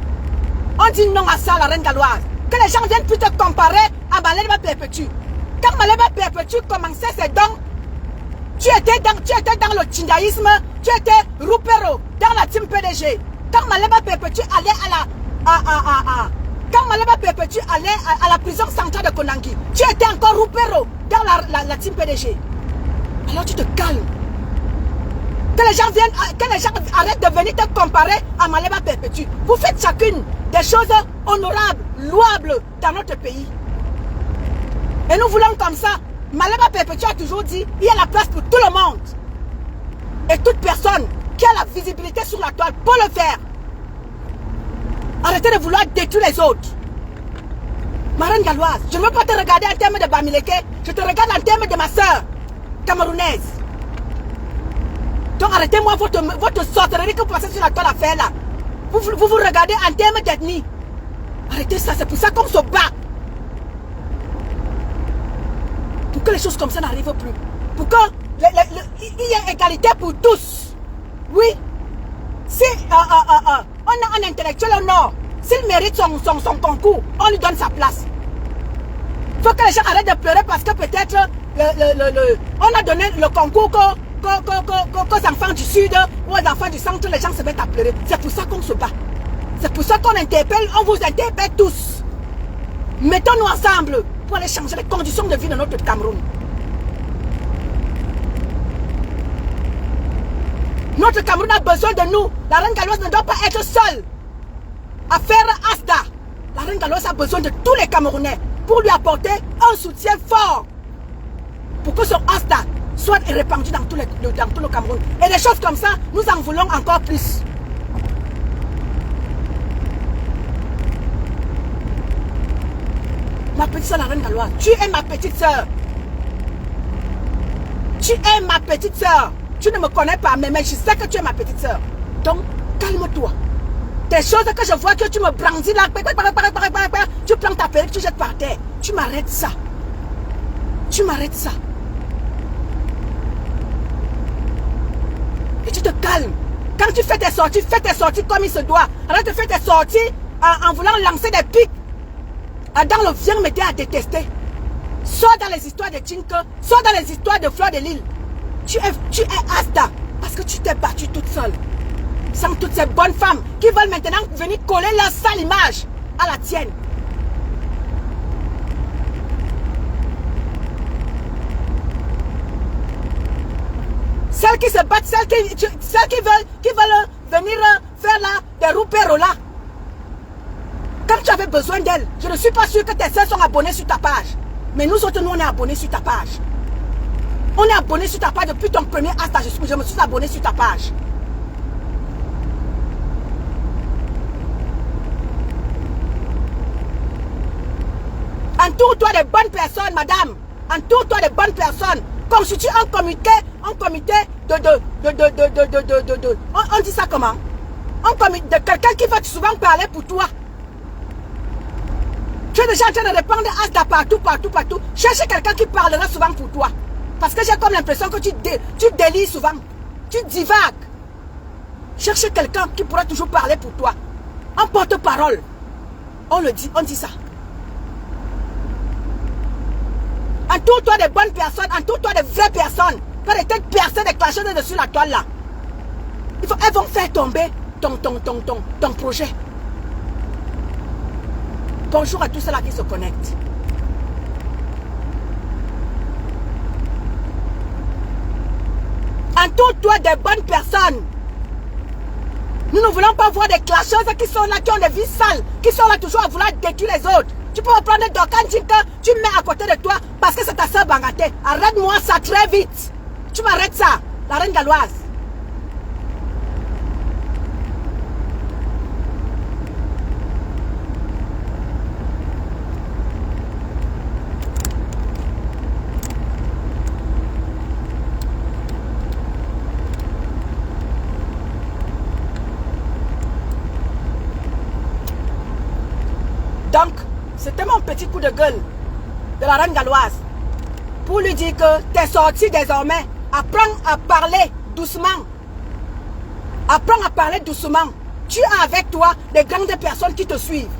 [SPEAKER 1] On dit non à ça, la reine galloise. Que les gens viennent plus te comparer à Malema Perpétue. Quand Malema Perpétue commençait ses dons, tu étais dans le tchindaïsme, tu étais Roupero dans la team PDG. Quand Malema Perpétue allait quand Malema Perpétue allait à la prison centrale de Konangi, tu étais encore Roupero dans la team PDG. Alors tu te calmes. Que les gens arrêtent de venir te comparer à Malema Perpétue. Vous faites chacune des choses honorables, louables dans notre pays. Et nous voulons comme ça. Malema Perpétue a toujours dit, il y a la place pour tout le monde. Et toute personne qui a la visibilité sur la toile peut le faire. Arrêtez de vouloir détruire les autres. Ma reine galloise, je ne veux pas te regarder en termes de Bamileke, je te regarde en termes de ma soeur camerounaise. Donc arrêtez-moi votre sorcellerie que vous passez sur la toile à faire là. Vous regardez en termes d'ethnie. Arrêtez ça, c'est pour ça qu'on se bat. Pour que les choses comme ça n'arrivent plus. Pour qu'il y ait égalité pour tous. Oui. Si on a un intellectuel au nord, s'il mérite son concours, on lui donne sa place. Il faut que les gens arrêtent de pleurer parce que peut-être on a donné le concours qu'aux enfants du sud ou aux enfants du centre, les gens se mettent à pleurer. C'est pour ça qu'on se bat. C'est pour ça qu'on interpelle, on vous interpelle tous. Mettons-nous ensemble pour aller changer les conditions de vie de notre Cameroun. Notre Cameroun a besoin de nous. La reine galloise ne doit pas être seule à faire Asta. La reine galloise a besoin de tous les Camerounais pour lui apporter un soutien fort. Pour que son Asta soit répandu dans tout le Cameroun. Et des choses comme ça, nous en voulons encore plus. Ma petite soeur, la reine galloise, tu es ma petite soeur. Tu es ma petite soeur. Tu ne me connais pas, mais je sais que tu es ma petite soeur. Donc, calme-toi. Des choses que je vois que tu me brandis là, tu prends ta perruque, tu jettes par terre. Tu m'arrêtes ça. Tu m'arrêtes ça. Et tu te calmes. Quand tu fais tes sorties comme il se doit. Alors tu fais tes sorties en voulant lancer des pics. Dans le viens m'aider à détester. Sors dans les histoires de Tinke, sors dans les histoires de Fleur de Lille. Tu es Asta parce que tu t'es battue toute seule. Sans toutes ces bonnes femmes qui veulent maintenant venir coller leur sale image à la tienne. Celles qui se battent, celles qui veulent venir faire là des rouperola. Quand tu avais besoin d'elles, je ne suis pas sûr que tes soeurs sont abonnées sur ta page. Mais nous autres, nous, on est abonnés sur ta page. On est abonnés sur ta page depuis ton premier Asta. Je me suis abonné sur ta page. Entoure-toi de bonnes personnes, madame. Entoure-toi de bonnes personnes. Constitue un comité on dit ça comment? Un comité de quelqu'un qui va souvent parler pour toi. Tu es déjà en train de répondre à partout. Cherchez quelqu'un qui parlera souvent pour toi. Parce que j'ai comme l'impression que tu délies souvent. Tu divagues. Cherchez quelqu'un qui pourra toujours parler pour toi. Un porte-parole. On le dit, on dit ça. Entoure-toi de bonnes personnes, entoure-toi de vraies personnes. Pas des têtes percées, des clasheurs dessus la toile là. Elles vont faire tomber ton projet. Bonjour à tous ceux-là qui se connectent. Entoure-toi des bonnes personnes. Nous ne voulons pas voir des clasheuses qui sont là, qui ont des vies sales, qui sont là toujours à vouloir détruire les autres. Tu peux reprendre Dorcan Tinka, tu mets à côté de toi parce que c'est ta soeur Bangaté. Arrête-moi ça très vite. Tu m'arrêtes ça, la reine galloise. Donc, c'était mon petit coup de gueule de la reine galloise pour lui dire que t'es sorti désormais. Apprends à parler doucement. Apprends à parler doucement. Tu as avec toi des grandes personnes qui te suivent.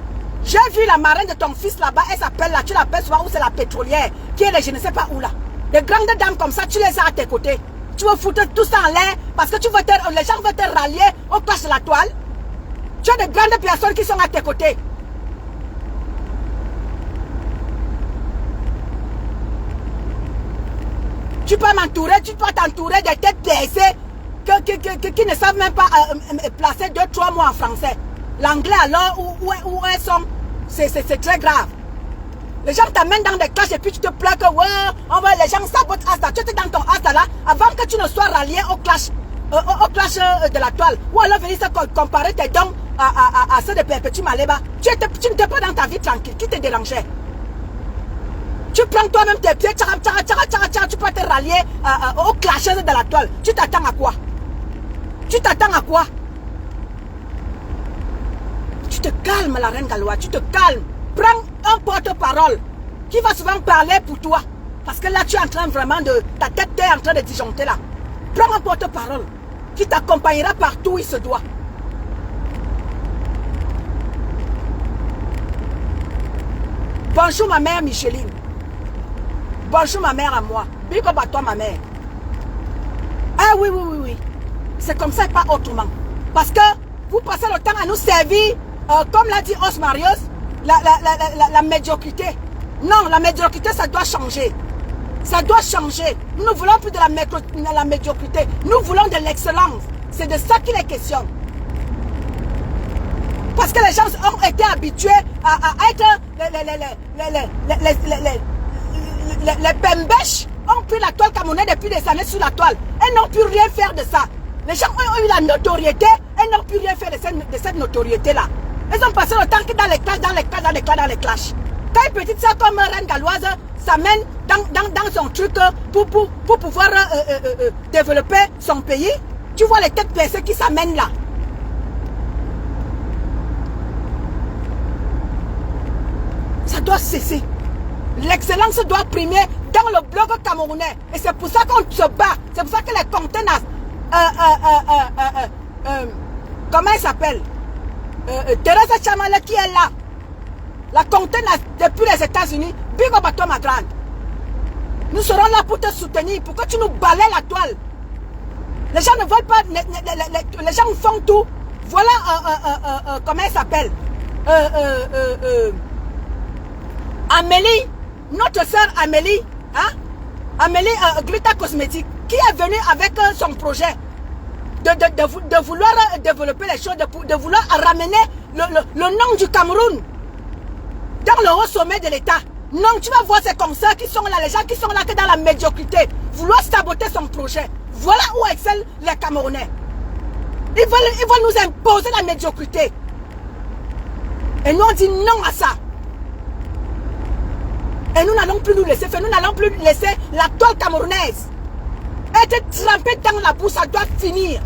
[SPEAKER 1] J'ai vu la marraine de ton fils là-bas, elle s'appelle là, tu l'appelles souvent où c'est la pétrolière, qui est je ne sais pas où là. Des grandes dames comme ça, tu les as à tes côtés. Tu veux foutre tout ça en l'air parce que les gens veulent te rallier au clash de la toile. Tu as de grandes personnes qui sont à tes côtés. Tu peux m'entourer, tu peux t'entourer des têtes baissées qui ne savent même pas placer 2-3 mots en français. L'anglais alors, où elles sont, c'est très grave. Les gens t'amènent dans des classes et puis tu te plains que ouais, les gens sabotent Asta. Tu étais dans ton Asta là, avant que tu ne sois rallié au clash de la toile. Ou alors venir se comparer tes dons à ceux de Perpétue Maléba. Tu n'étais pas dans ta vie tranquille, qui te dérangeait? Tu prends toi-même tes pieds, tu peux te rallier au clasheuses de la toile. Tu t'attends à quoi? Tu t'attends à quoi? Tu te calmes, la reine galloise, tu te calmes. Prends un porte-parole qui va souvent parler pour toi. Parce que là, tu es en train vraiment de... Ta tête est en train de disjoncter là. Prends un porte-parole qui t'accompagnera partout où il se doit. Bonjour ma mère Micheline. Bonjour ma mère à moi. Big up à toi ma mère. Ah oui. C'est comme ça et pas autrement. Parce que vous passez le temps à nous servir, comme l'a dit Os Marius, la médiocrité. Non, la médiocrité ça doit changer. Ça doit changer. Nous ne voulons plus de la médiocrité. Nous voulons de l'excellence. C'est de ça qu'il est question. Parce que les gens ont été habitués à être les pembèches ont pris la toile camerounaise depuis des années sur la toile. Elles n'ont pu rien faire de ça. Les gens ont eu la notoriété, elles n'ont pu rien faire de cette notoriété-là. Elles ont passé le temps que dans les clashs. Quand une petite soeur comme reine galloise s'amène dans son truc pour pouvoir développer son pays, tu vois les têtes percées qui s'amènent là. Ça doit cesser. L'excellence doit primer dans le bloc camerounais. Et c'est pour ça qu'on se bat. C'est pour ça que les conteneurs comment elle s'appelle? Teresa Chamala qui est là. La container depuis les États-Unis. Big up à toi, ma grande. Nous serons là pour te soutenir. Pourquoi tu nous balayes la toile? Les gens ne veulent pas. Les gens font tout. Voilà, comment elle s'appelle? Amélie, notre soeur Amélie, hein? Amélie Gluta Cosmétique, qui est venue avec son projet de vouloir développer les choses, de vouloir ramener le nom du Cameroun dans le haut sommet de l'État. Non, tu vas voir ces concerts qui sont là, les gens qui sont là que dans la médiocrité, vouloir saboter son projet. Voilà où excellent les Camerounais. Ils veulent nous imposer la médiocrité. Et nous on dit non à ça. Et nous n'allons plus nous laisser faire, nous n'allons plus laisser la toile camerounaise être trempée dans la boue, ça doit finir.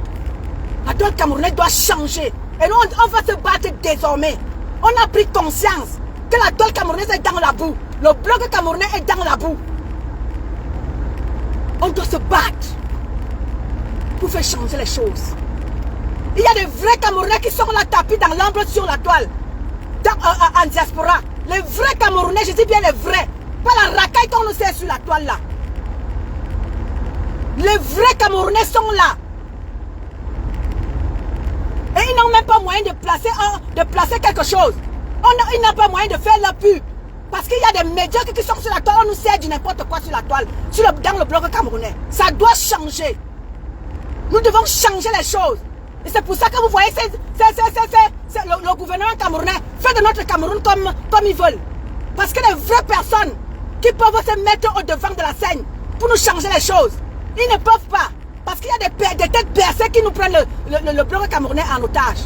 [SPEAKER 1] La toile camerounaise doit changer. Et nous on va se battre désormais. On a pris conscience que la toile camerounaise est dans la boue. Le bloc camerounais est dans la boue. On doit se battre pour faire changer les choses. Il y a des vrais Camerounais qui sont là tapis dans l'ombre sur la toile. En diaspora. Les vrais Camerounais, je dis bien les vrais. Pas la racaille qu'on nous sert sur la toile là. Les vrais Camerounais sont là. Et ils n'ont même pas moyen de placer quelque chose. Ils n'ont pas moyen de faire la pub. Parce qu'il y a des médiocres qui sont sur la toile. On nous sert du n'importe quoi sur la toile. Dans le bloc camerounais. Ça doit changer. Nous devons changer les choses. Et c'est pour ça que vous voyez le gouvernement camerounais fait de notre Cameroun comme ils veulent. Parce que les vraies personnes qui peuvent se mettre au devant de la scène pour nous changer les choses, ils ne peuvent pas. Parce qu'il y a des têtes bercées qui nous prennent le bloc camerounais en otage.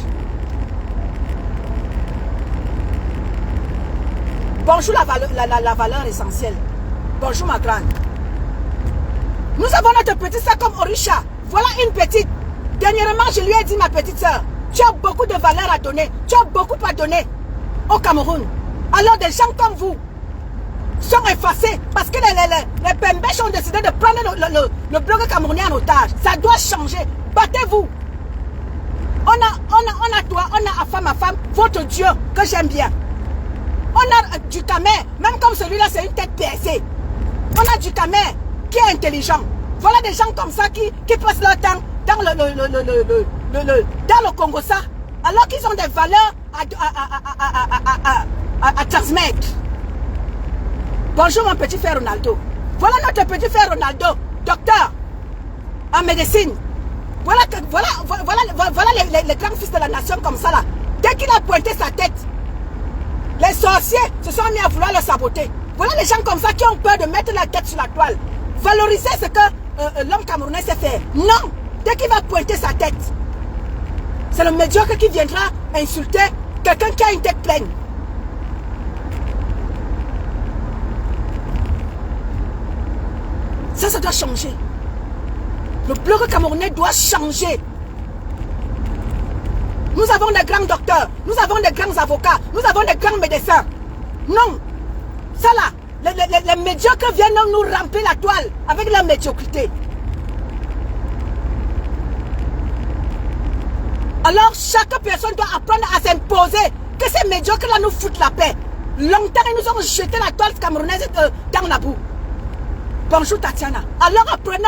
[SPEAKER 1] Bonjour la valeur essentielle. Bonjour ma grande. Nous avons notre petite soeur comme Orisha. Voilà une petite. Dernièrement, je lui ai dit, ma petite soeur, tu as beaucoup de valeur à donner. Tu as beaucoup à donner au Cameroun. Alors des gens comme vous sont effacés parce que les Pembèches ont décidé de prendre le bloc camerounais en otage. Ça doit changer. Battez-vous. On a toi, on a Afam, votre Dieu que j'aime bien. On a du Camer, même comme celui-là, c'est une tête percée. On a du Camer qui est intelligent. Voilà des gens comme ça qui passent leur temps dans le Congo ça, alors qu'ils ont des valeurs à transmettre. Bonjour mon petit frère Ronaldo. Voilà notre petit frère Ronaldo, docteur en médecine. Voilà les grands fils de la nation comme ça là. Dès qu'il a pointé sa tête, les sorciers se sont mis à vouloir le saboter. Voilà les gens comme ça qui ont peur de mettre la tête sur la toile. Valoriser ce que l'homme camerounais sait faire. Non, dès qu'il va pointer sa tête, c'est le médiocre qui viendra insulter quelqu'un qui a une tête pleine. Ça doit changer. Le bloc camerounais doit changer. Nous avons des grands docteurs, nous avons des grands avocats, nous avons des grands médecins. Non, ça là, les médiocres viennent nous remplir la toile avec la médiocrité. Alors chaque personne doit apprendre à s'imposer, que ces médiocres-là nous foutent la paix. Longtemps, ils nous ont jeté la toile camerounaise dans la boue. Bonjour Tatiana. Alors apprenez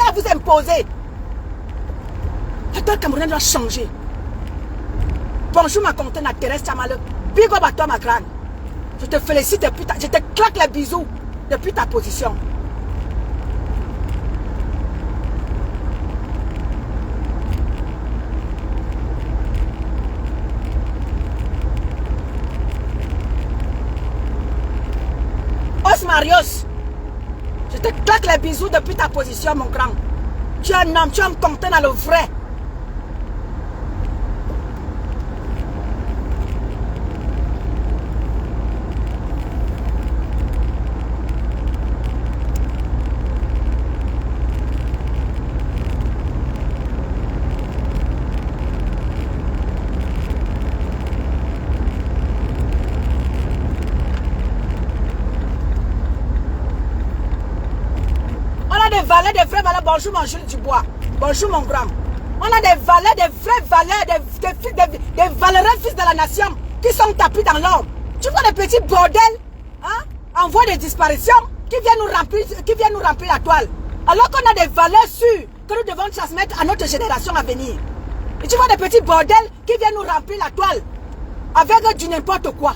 [SPEAKER 1] à vous imposer. La toile camerounaise doit changer. Bonjour ma container Thérèse Chamale. Big up à toi ma grande. Je te félicite depuis je te claque les bisous depuis ta position. Os Marios, je te claque les bisous depuis ta position mon grand. Tu es un homme, tu es un container le vrai. valets, des vrais valets. Bonjour mon Jules Dubois. Bonjour mon grand. On a des valets, des vrais valets, des valeureux fils de la nation qui sont tapis dans l'ombre. Tu vois des petits bordels, hein, en voie de disparition, qui viennent nous remplir la toile. Alors qu'on a des valeurs sûres que nous devons transmettre à notre génération à venir. Et tu vois des petits bordels qui viennent nous remplir la toile avec du n'importe quoi.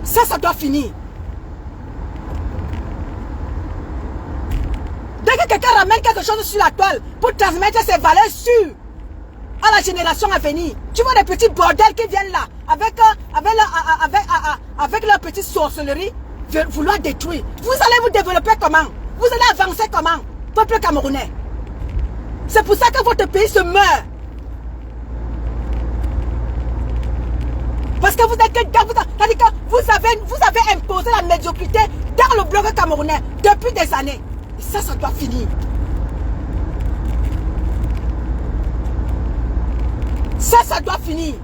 [SPEAKER 1] Ça doit finir. Dès que quelqu'un ramène quelque chose sur la toile pour transmettre ses valeurs sûres à la génération à venir, tu vois des petits bordels qui viennent là avec leur petite sorcellerie, vouloir détruire. Vous allez vous développer comment? Vous allez avancer comment, peuple camerounais? C'est pour ça que votre pays se meurt. Parce que vous avez imposé la médiocrité dans le bloc camerounais depuis des années. Et ça doit finir. Ça doit finir.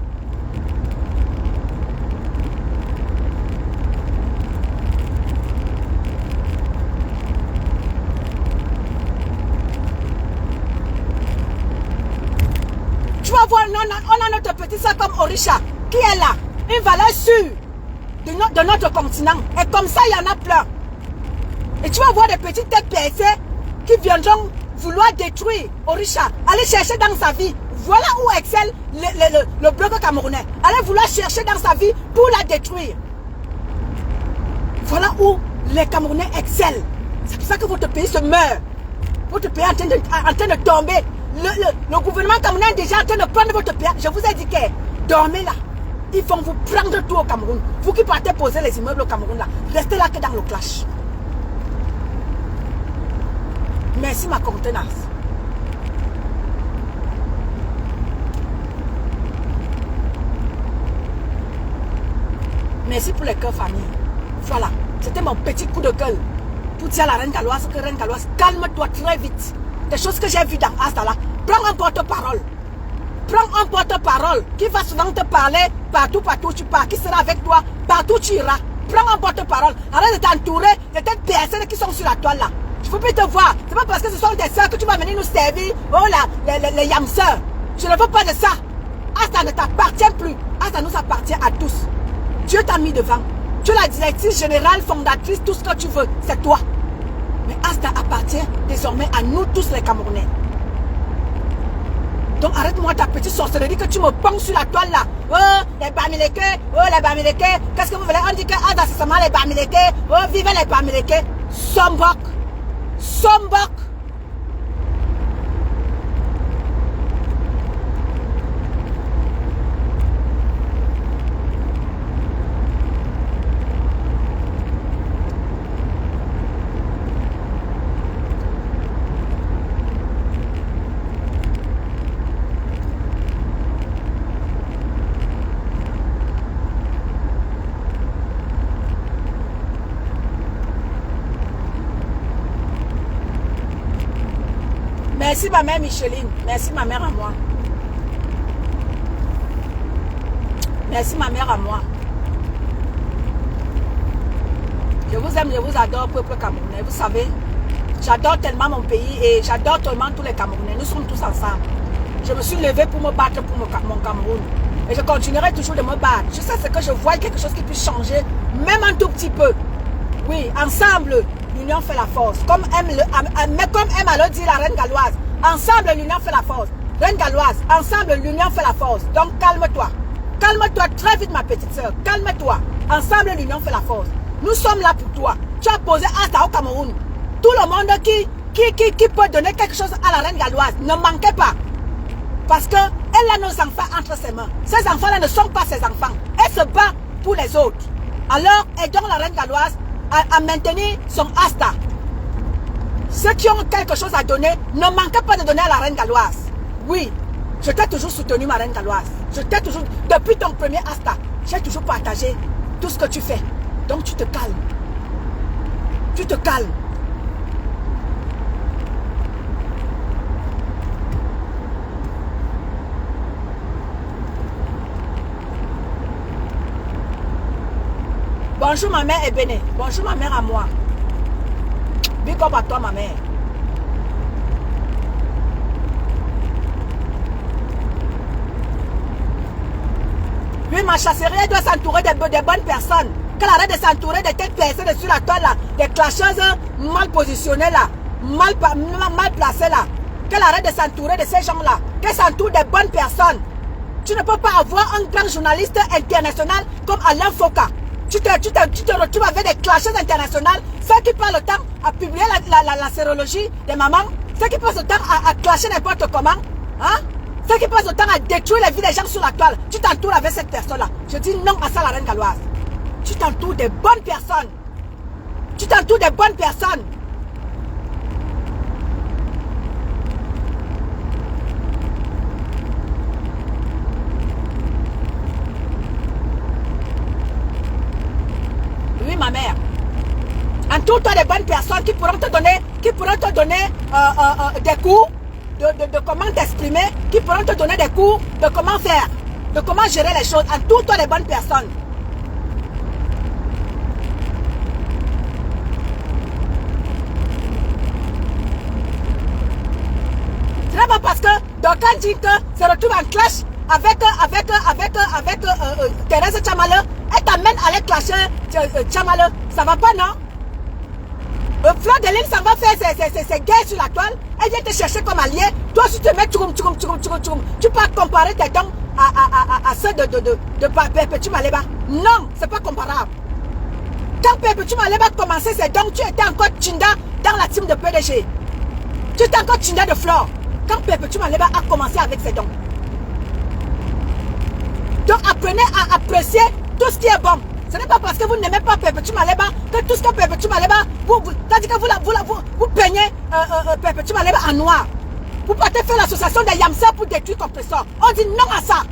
[SPEAKER 1] Tu vas voir, on a notre petit soeur comme Orisha, qui est là, une valeur sûre de notre continent. Et comme ça, il y en a plein. Et tu vas voir des petites têtes percées qui viendront vouloir détruire Orisha. Aller chercher dans sa vie. Voilà où excelle le bloc camerounais. Allez vouloir chercher dans sa vie pour la détruire. Voilà où les Camerounais excellent. C'est pour ça que votre pays se meurt. Votre pays est en train de tomber. Le gouvernement camerounais est déjà en train de prendre votre pays. Je vous ai dit que dormez là. Ils vont vous prendre tout au Cameroun. Vous qui partez poser les immeubles au Cameroun là, restez là que dans le clash. Merci ma contenance. Merci pour les cœurs famille. Voilà, c'était mon petit coup de gueule pour dire à la reine Galoise que reine Galoise, calme-toi très vite. Des choses que j'ai vues dans Asta là, prends un porte-parole. Prends un porte-parole qui va souvent te parler partout où tu pars, qui sera avec toi partout où tu iras. Prends un porte-parole. Arrête de t'entourer de telles personnes qui sont sur la toile là. Je ne veux plus te voir. C'est pas parce que ce sont tes soeurs que tu vas venir nous servir. Oh là, les yamseurs. Je ne veux pas de ça. Asta ne t'appartient plus. Asta nous appartient à tous. Dieu t'a mis devant. Tu es la directrice générale, fondatrice, tout ce que tu veux. C'est toi. Mais Asta appartient désormais à nous tous les Camerounais. Donc arrête-moi ta petite sorcellerie que tu me ponds sur la toile là. Oh, les Bamileke, qu'est-ce que vous voulez? On dit que Ada c'est seulement les Bamileke. Oh, vive les Bamileke. Sombok. Merci ma mère Micheline. Merci ma mère à moi. Merci ma mère à moi. Je vous aime, je vous adore, peuple camerounais. Vous savez, j'adore tellement mon pays et j'adore tellement tous les Camerounais. Nous sommes tous ensemble. Je me suis levée pour me battre pour mon Cameroun. Et je continuerai toujours de me battre. Je sais ce que je vois, quelque chose qui puisse changer, même un tout petit peu. Oui, ensemble, l'union fait la force. Comme aime à le dire la reine galloise. Ensemble, l'union fait la force. Reine galloise, ensemble, l'union fait la force. Donc, calme-toi. Calme-toi très vite, ma petite soeur. Calme-toi. Ensemble, l'union fait la force. Nous sommes là pour toi. Tu as posé Asta au Cameroun. Tout le monde qui peut donner quelque chose à la reine galloise, ne manquez pas. Parce qu'elle a nos enfants entre ses mains. Ces enfants-là ne sont pas ses enfants. Elle se bat pour les autres. Alors, aidons la reine galloise à maintenir son Asta. Ceux qui ont quelque chose à donner, ne manquez pas de donner à la reine galloise. Oui, je t'ai toujours soutenu, ma reine galloise. Je t'ai toujours, depuis ton premier Asta, j'ai toujours partagé tout ce que tu fais. Donc tu te calmes. Tu te calmes. Bonjour ma mère Ebene. Bonjour ma mère à moi. Big up à toi, ma mère. Oui, ma chasserie, elle doit s'entourer de bonnes personnes. Qu'elle arrête de s'entourer de telles personnes sur la toile là, des clasheuses mal positionnées là, mal placées là. Qu'elle arrête de s'entourer de ces gens là. Qu'elle s'entoure de bonnes personnes. Tu ne peux pas avoir un grand journaliste international comme Alain Foka. Tu te retrouves avec des clasheuses internationales. Ceux qui passent le temps à publier la sérologie des mamans. Ceux qui passent le temps à clasher n'importe comment. Hein? Ceux qui passent le temps à détruire la vie des gens sur la toile. Tu t'entoures avec cette personne-là. Je dis non à ça, la reine galloise. Tu t'entoures des bonnes personnes. Tu t'entoures des bonnes personnes. Oui, ma mère. Entoure-toi des bonnes personnes qui pourront te donner, des cours de comment t'exprimer, qui pourront te donner des cours de comment faire, de comment gérer les choses. Entoure-toi des bonnes personnes. Ce n'est pas parce que Dokan dit que se retrouve en clash avec Thérèse Tchamale, elle t'amène à aller clasher Tchamale. Ça va pas, non? Fleur de Lille, ça va faire ses guerres sur la toile. Elle vient te chercher comme allié. Toi, si tu te mets tchoum. Tu peux comparer tes dons à ceux de Perpétue Maleba. Non, c'est pas comparable. Quand Perpétue Maleba commençait ses dons, tu étais encore Tchinda dans la team de PDG. Tu étais encore Tchinda de Flore. Quand Perpétue Maleba a commencé avec ses dons. Donc apprenez à apprécier tout ce qui est bon. Ce n'est pas parce que vous n'aimez pas Perpétue Maleba que tout ce que Perpétue Maleba, c'est-à-dire que vous peignez Perpétue Maleba en noir. Vous partez faire l'association des Yamsa pour détruire compresseur. On dit non à ça.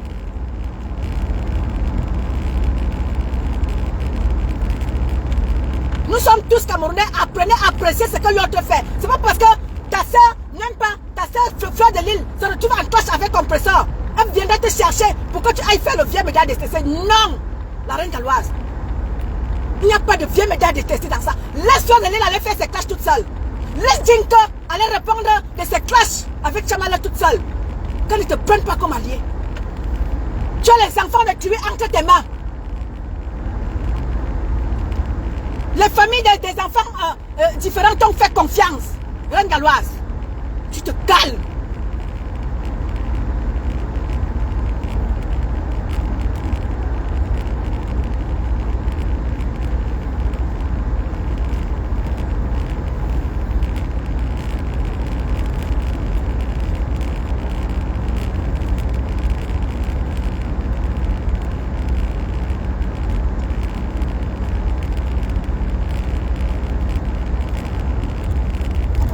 [SPEAKER 1] Nous sommes tous Camerounais, apprenez à apprécier ce que l'autre fait. C'est pas parce que ta soeur n'aime pas, ta soeur Fleur de Lille se retrouve en clash avec compresseur. Elle viendrait te chercher pour que tu ailles faire le vieux médaille de TC. Non, la reine galloise. Il n'y a pas de vieux médaille de TC dans ça. Laisse Fleur de Lille aller faire ses clashs toute seule. Laisse Dinka aller répondre de ses clashs avec Tchamala toute seule. Quand ils ne te prennent pas comme allié. Tu as les enfants de tuer entre tes mains. Les familles des enfants différents t'ont fait confiance. Reine galloise, tu te calmes.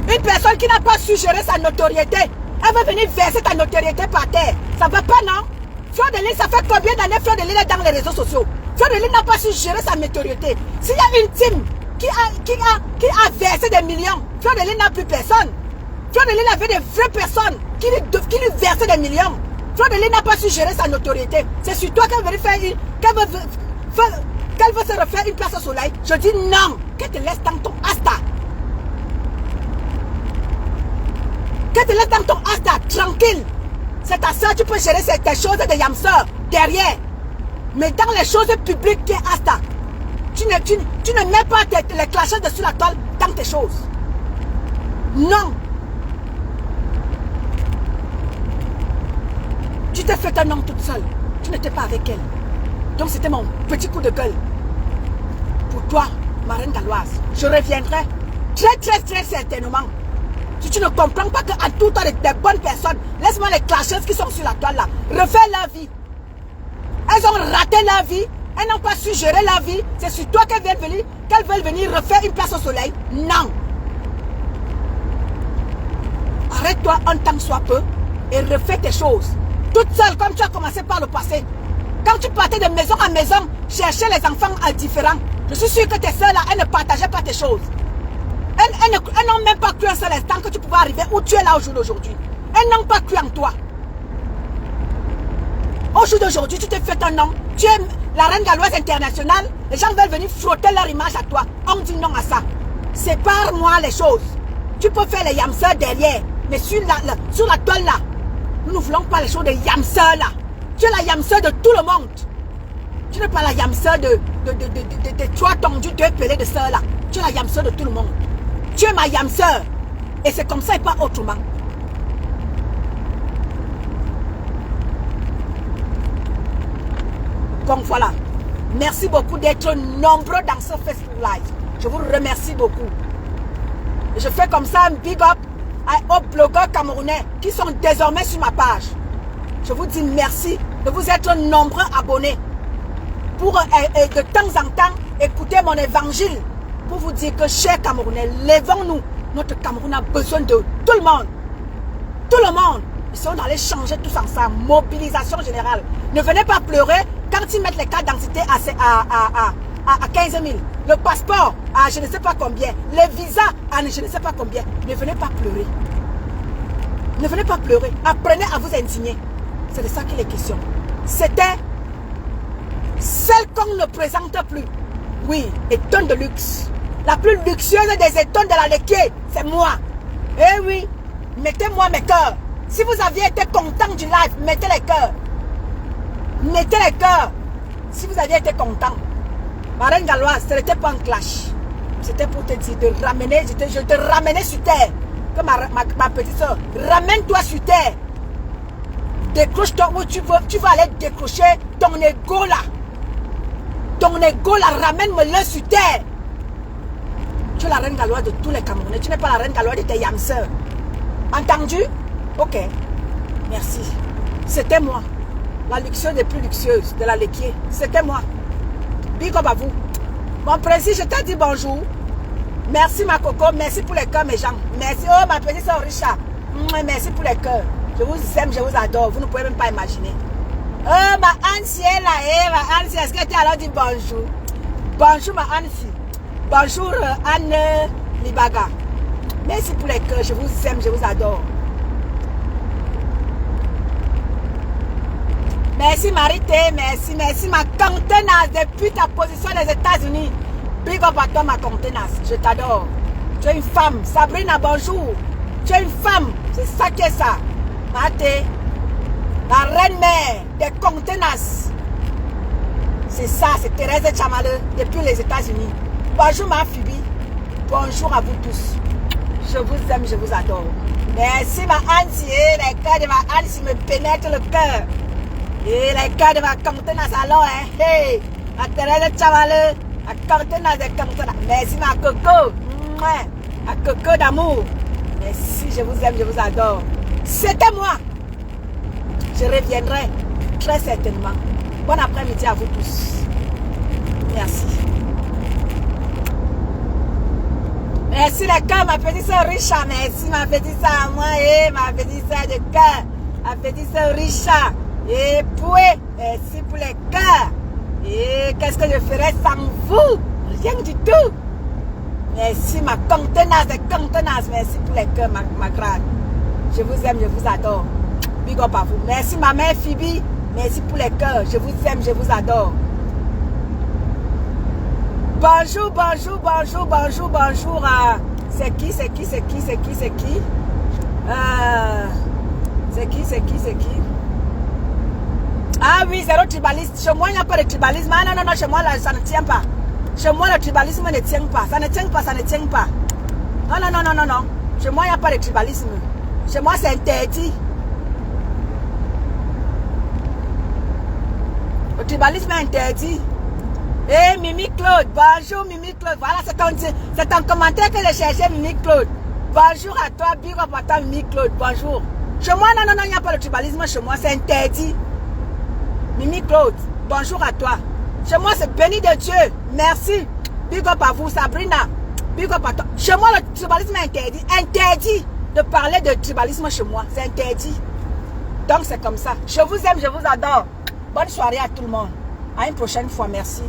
[SPEAKER 1] Une personne qui n'a pas su gérer sa notoriété, elle va venir verser ta notoriété par terre. Ça va pas, non? Fleur de Lille, ça fait combien d'années Fleur de Lille est dans les réseaux sociaux? Fleur de Lille n'a pas su gérer sa notoriété. S'il y a une team qui a versé des millions, Fleur de Lille n'a plus personne. Fleur de Lille avait des vraies personnes qui lui versaient des millions. Fleur de Lille n'a pas su gérer sa notoriété. C'est sur toi qu'elle veut faire qu'elle veut se refaire une place au soleil. Je dis non. Qu'elle te laisse dans ton asta. Que te laisse dans ton asta, tranquille. C'est ta soeur, tu peux gérer tes choses de Yamseur derrière. Mais dans les choses publiques, tu es asta. Tu ne mets pas les clashers dessus la toile dans tes choses. Non. Tu t'es fait un nom toute seule. Tu n'étais pas avec elle. Donc c'était mon petit coup de gueule. Pour toi, ma reine galloise, je reviendrai très certainement. Si tu ne comprends pas qu'en tout temps, des bonnes personnes, laisse-moi les clasheuses qui sont sur la toile là, refais leur vie. Elles ont raté leur vie, elles n'ont pas su gérer leur vie. C'est sur toi qu'elles veulent venir refaire une place au soleil. Non. Arrête-toi un temps soit peu et refais tes choses. Toute seule comme tu as commencé par le passé. Quand tu partais de maison en maison, chercher les enfants différents, je suis sûr que tes soeurs là, elles ne partageaient pas tes choses. Elles n'ont même pas cru un seul instant que tu pouvais arriver où tu es là au jour d'aujourd'hui. Elles n'ont pas cru en toi. Au jour d'aujourd'hui, tu t'es fait un nom. Tu es la reine galloise internationale. Les gens veulent venir frotter leur image à toi. On dit non à ça. Sépare-moi les choses. Tu peux faire les yamseurs derrière, mais sur la toile là, nous ne voulons pas les choses de yamseurs là. Tu es la yamseur de tout le monde. Tu n'es pas la yamseur de trois tondus, deux pelés de sœurs là. Tu es la yamseur de tout le monde. Tu es ma yamseur. Et c'est comme ça et pas autrement. Donc voilà. Merci beaucoup d'être nombreux dans ce Facebook Live. Je vous remercie beaucoup. Je fais comme ça un big up aux blogueurs camerounais qui sont désormais sur ma page. Je vous dis merci de vous être nombreux abonnés pour de temps en temps écouter mon évangile pour vous dire que chers Camerounais, levons-nous. Notre Cameroun a besoin de tout le monde. Tout le monde. Ils sont allés changer tous ensemble. Mobilisation générale. Ne venez pas pleurer quand ils mettent les cartes d'identité à 15 000. Le passeport à je ne sais pas combien. Les visas à je ne sais pas combien. Ne venez pas pleurer. Ne venez pas pleurer. Apprenez à vous indigner. C'est de ça qu'il est question. C'était celle qu'on ne présente plus. Oui, étonne de luxe. La plus luxueuse des étonnes de la Léquier, c'est moi. Eh oui, mettez-moi mes cœurs. Si vous aviez été content du live, mettez les cœurs. Mettez les cœurs. Si vous aviez été content. Ma reine galloise, ce n'était pas un clash. C'était pour te dire de ramener, je te ramenais sur terre. Comme ma petite soeur, ramène-toi sur terre. Décroche-toi où tu vas aller décrocher ton ego là. Ton ego là, ramène-le sur terre. Tu es la reine galloise de tous les Camerounais. Tu n'es pas la reine galloise de tes yamseurs. Entendu? Ok. Merci. C'était moi. La luxueuse des plus luxueuses de la Léquier. C'était moi. Big up à vous. Mon précis, je t'ai dit bonjour. Merci ma coco. Merci pour les cœurs mes gens. Merci. Oh ma petite soeur Richard. Merci pour les cœurs. Je vous aime, je vous adore. Vous ne pouvez même pas imaginer. Oh ma Annecy est là. Ma Annecy, est-ce que tu as alors dit bonjour? Bonjour ma Annecy. Bonjour Anne Libaga. Merci pour les cœurs. Je vous aime, je vous adore. Merci Marité, merci ma contenace depuis ta position des États-Unis. Big up à toi ma contenace, je t'adore. Tu es une femme. Sabrina, bonjour. Tu es une femme, c'est ça qui est ça. Maté, la reine-mère des contenaces. C'est ça, c'est Thérèse Chamale depuis les États-Unis. Bonjour ma Phoebe. Bonjour à vous tous. Je vous aime, je vous adore. Merci ma Annecy, les cœurs de ma Annecy me pénètrent le cœur. Et les gars de ma contenance alors, hein, hey, ma Thérèse Chamale, ma contenance de contenance. Merci ma coco, ma coco d'amour. Merci, je vous aime, je vous adore. C'était moi. Je reviendrai très certainement. Bon après-midi à vous tous. Merci. Merci les cœurs, ma petite soeur Richard. Merci ma petite soeur à moi, et ma petite soeur de cœur. Ma petite soeur Richard. Et puis, merci pour les cœurs. Et qu'est-ce que je ferais sans vous? Rien du tout. Merci ma contenace de contenace. Merci pour les cœurs, ma grande. Je vous aime, je vous adore. Big up à vous. Merci ma mère Phoebe. Merci pour les cœurs. Je vous aime, je vous adore. Bonjour, bonjour, bonjour, bonjour, bonjour. C'est qui? C'est qui? Ah oui, zéro tribaliste. Chez moi, il n'y a pas de tribalisme. Ah non, chez moi, là, ça ne tient pas. Chez moi, le tribalisme ne tient pas. Ça ne tient pas, ça ne tient pas. Non. Chez moi, il n'y a pas de tribalisme. Chez moi, c'est interdit. Le tribalisme est interdit. Eh, Mimi Claude. Bonjour, Mimi Claude. Voilà, c'est ton commentaire que j'ai cherché, Mimi Claude. Bonjour à toi, big up à toi, Mimi Claude. Bonjour. Chez moi, non, il n'y a pas de tribalisme. Chez moi, c'est interdit. Mimi Claude, bonjour à toi. Chez moi, c'est béni de Dieu. Merci. Big up à vous, Sabrina. Big up à toi. Chez moi, le tribalisme est interdit. Interdit de parler de tribalisme chez moi. C'est interdit. Donc, c'est comme ça. Je vous aime, je vous adore. Bonne soirée à tout le monde. À une prochaine fois. Merci.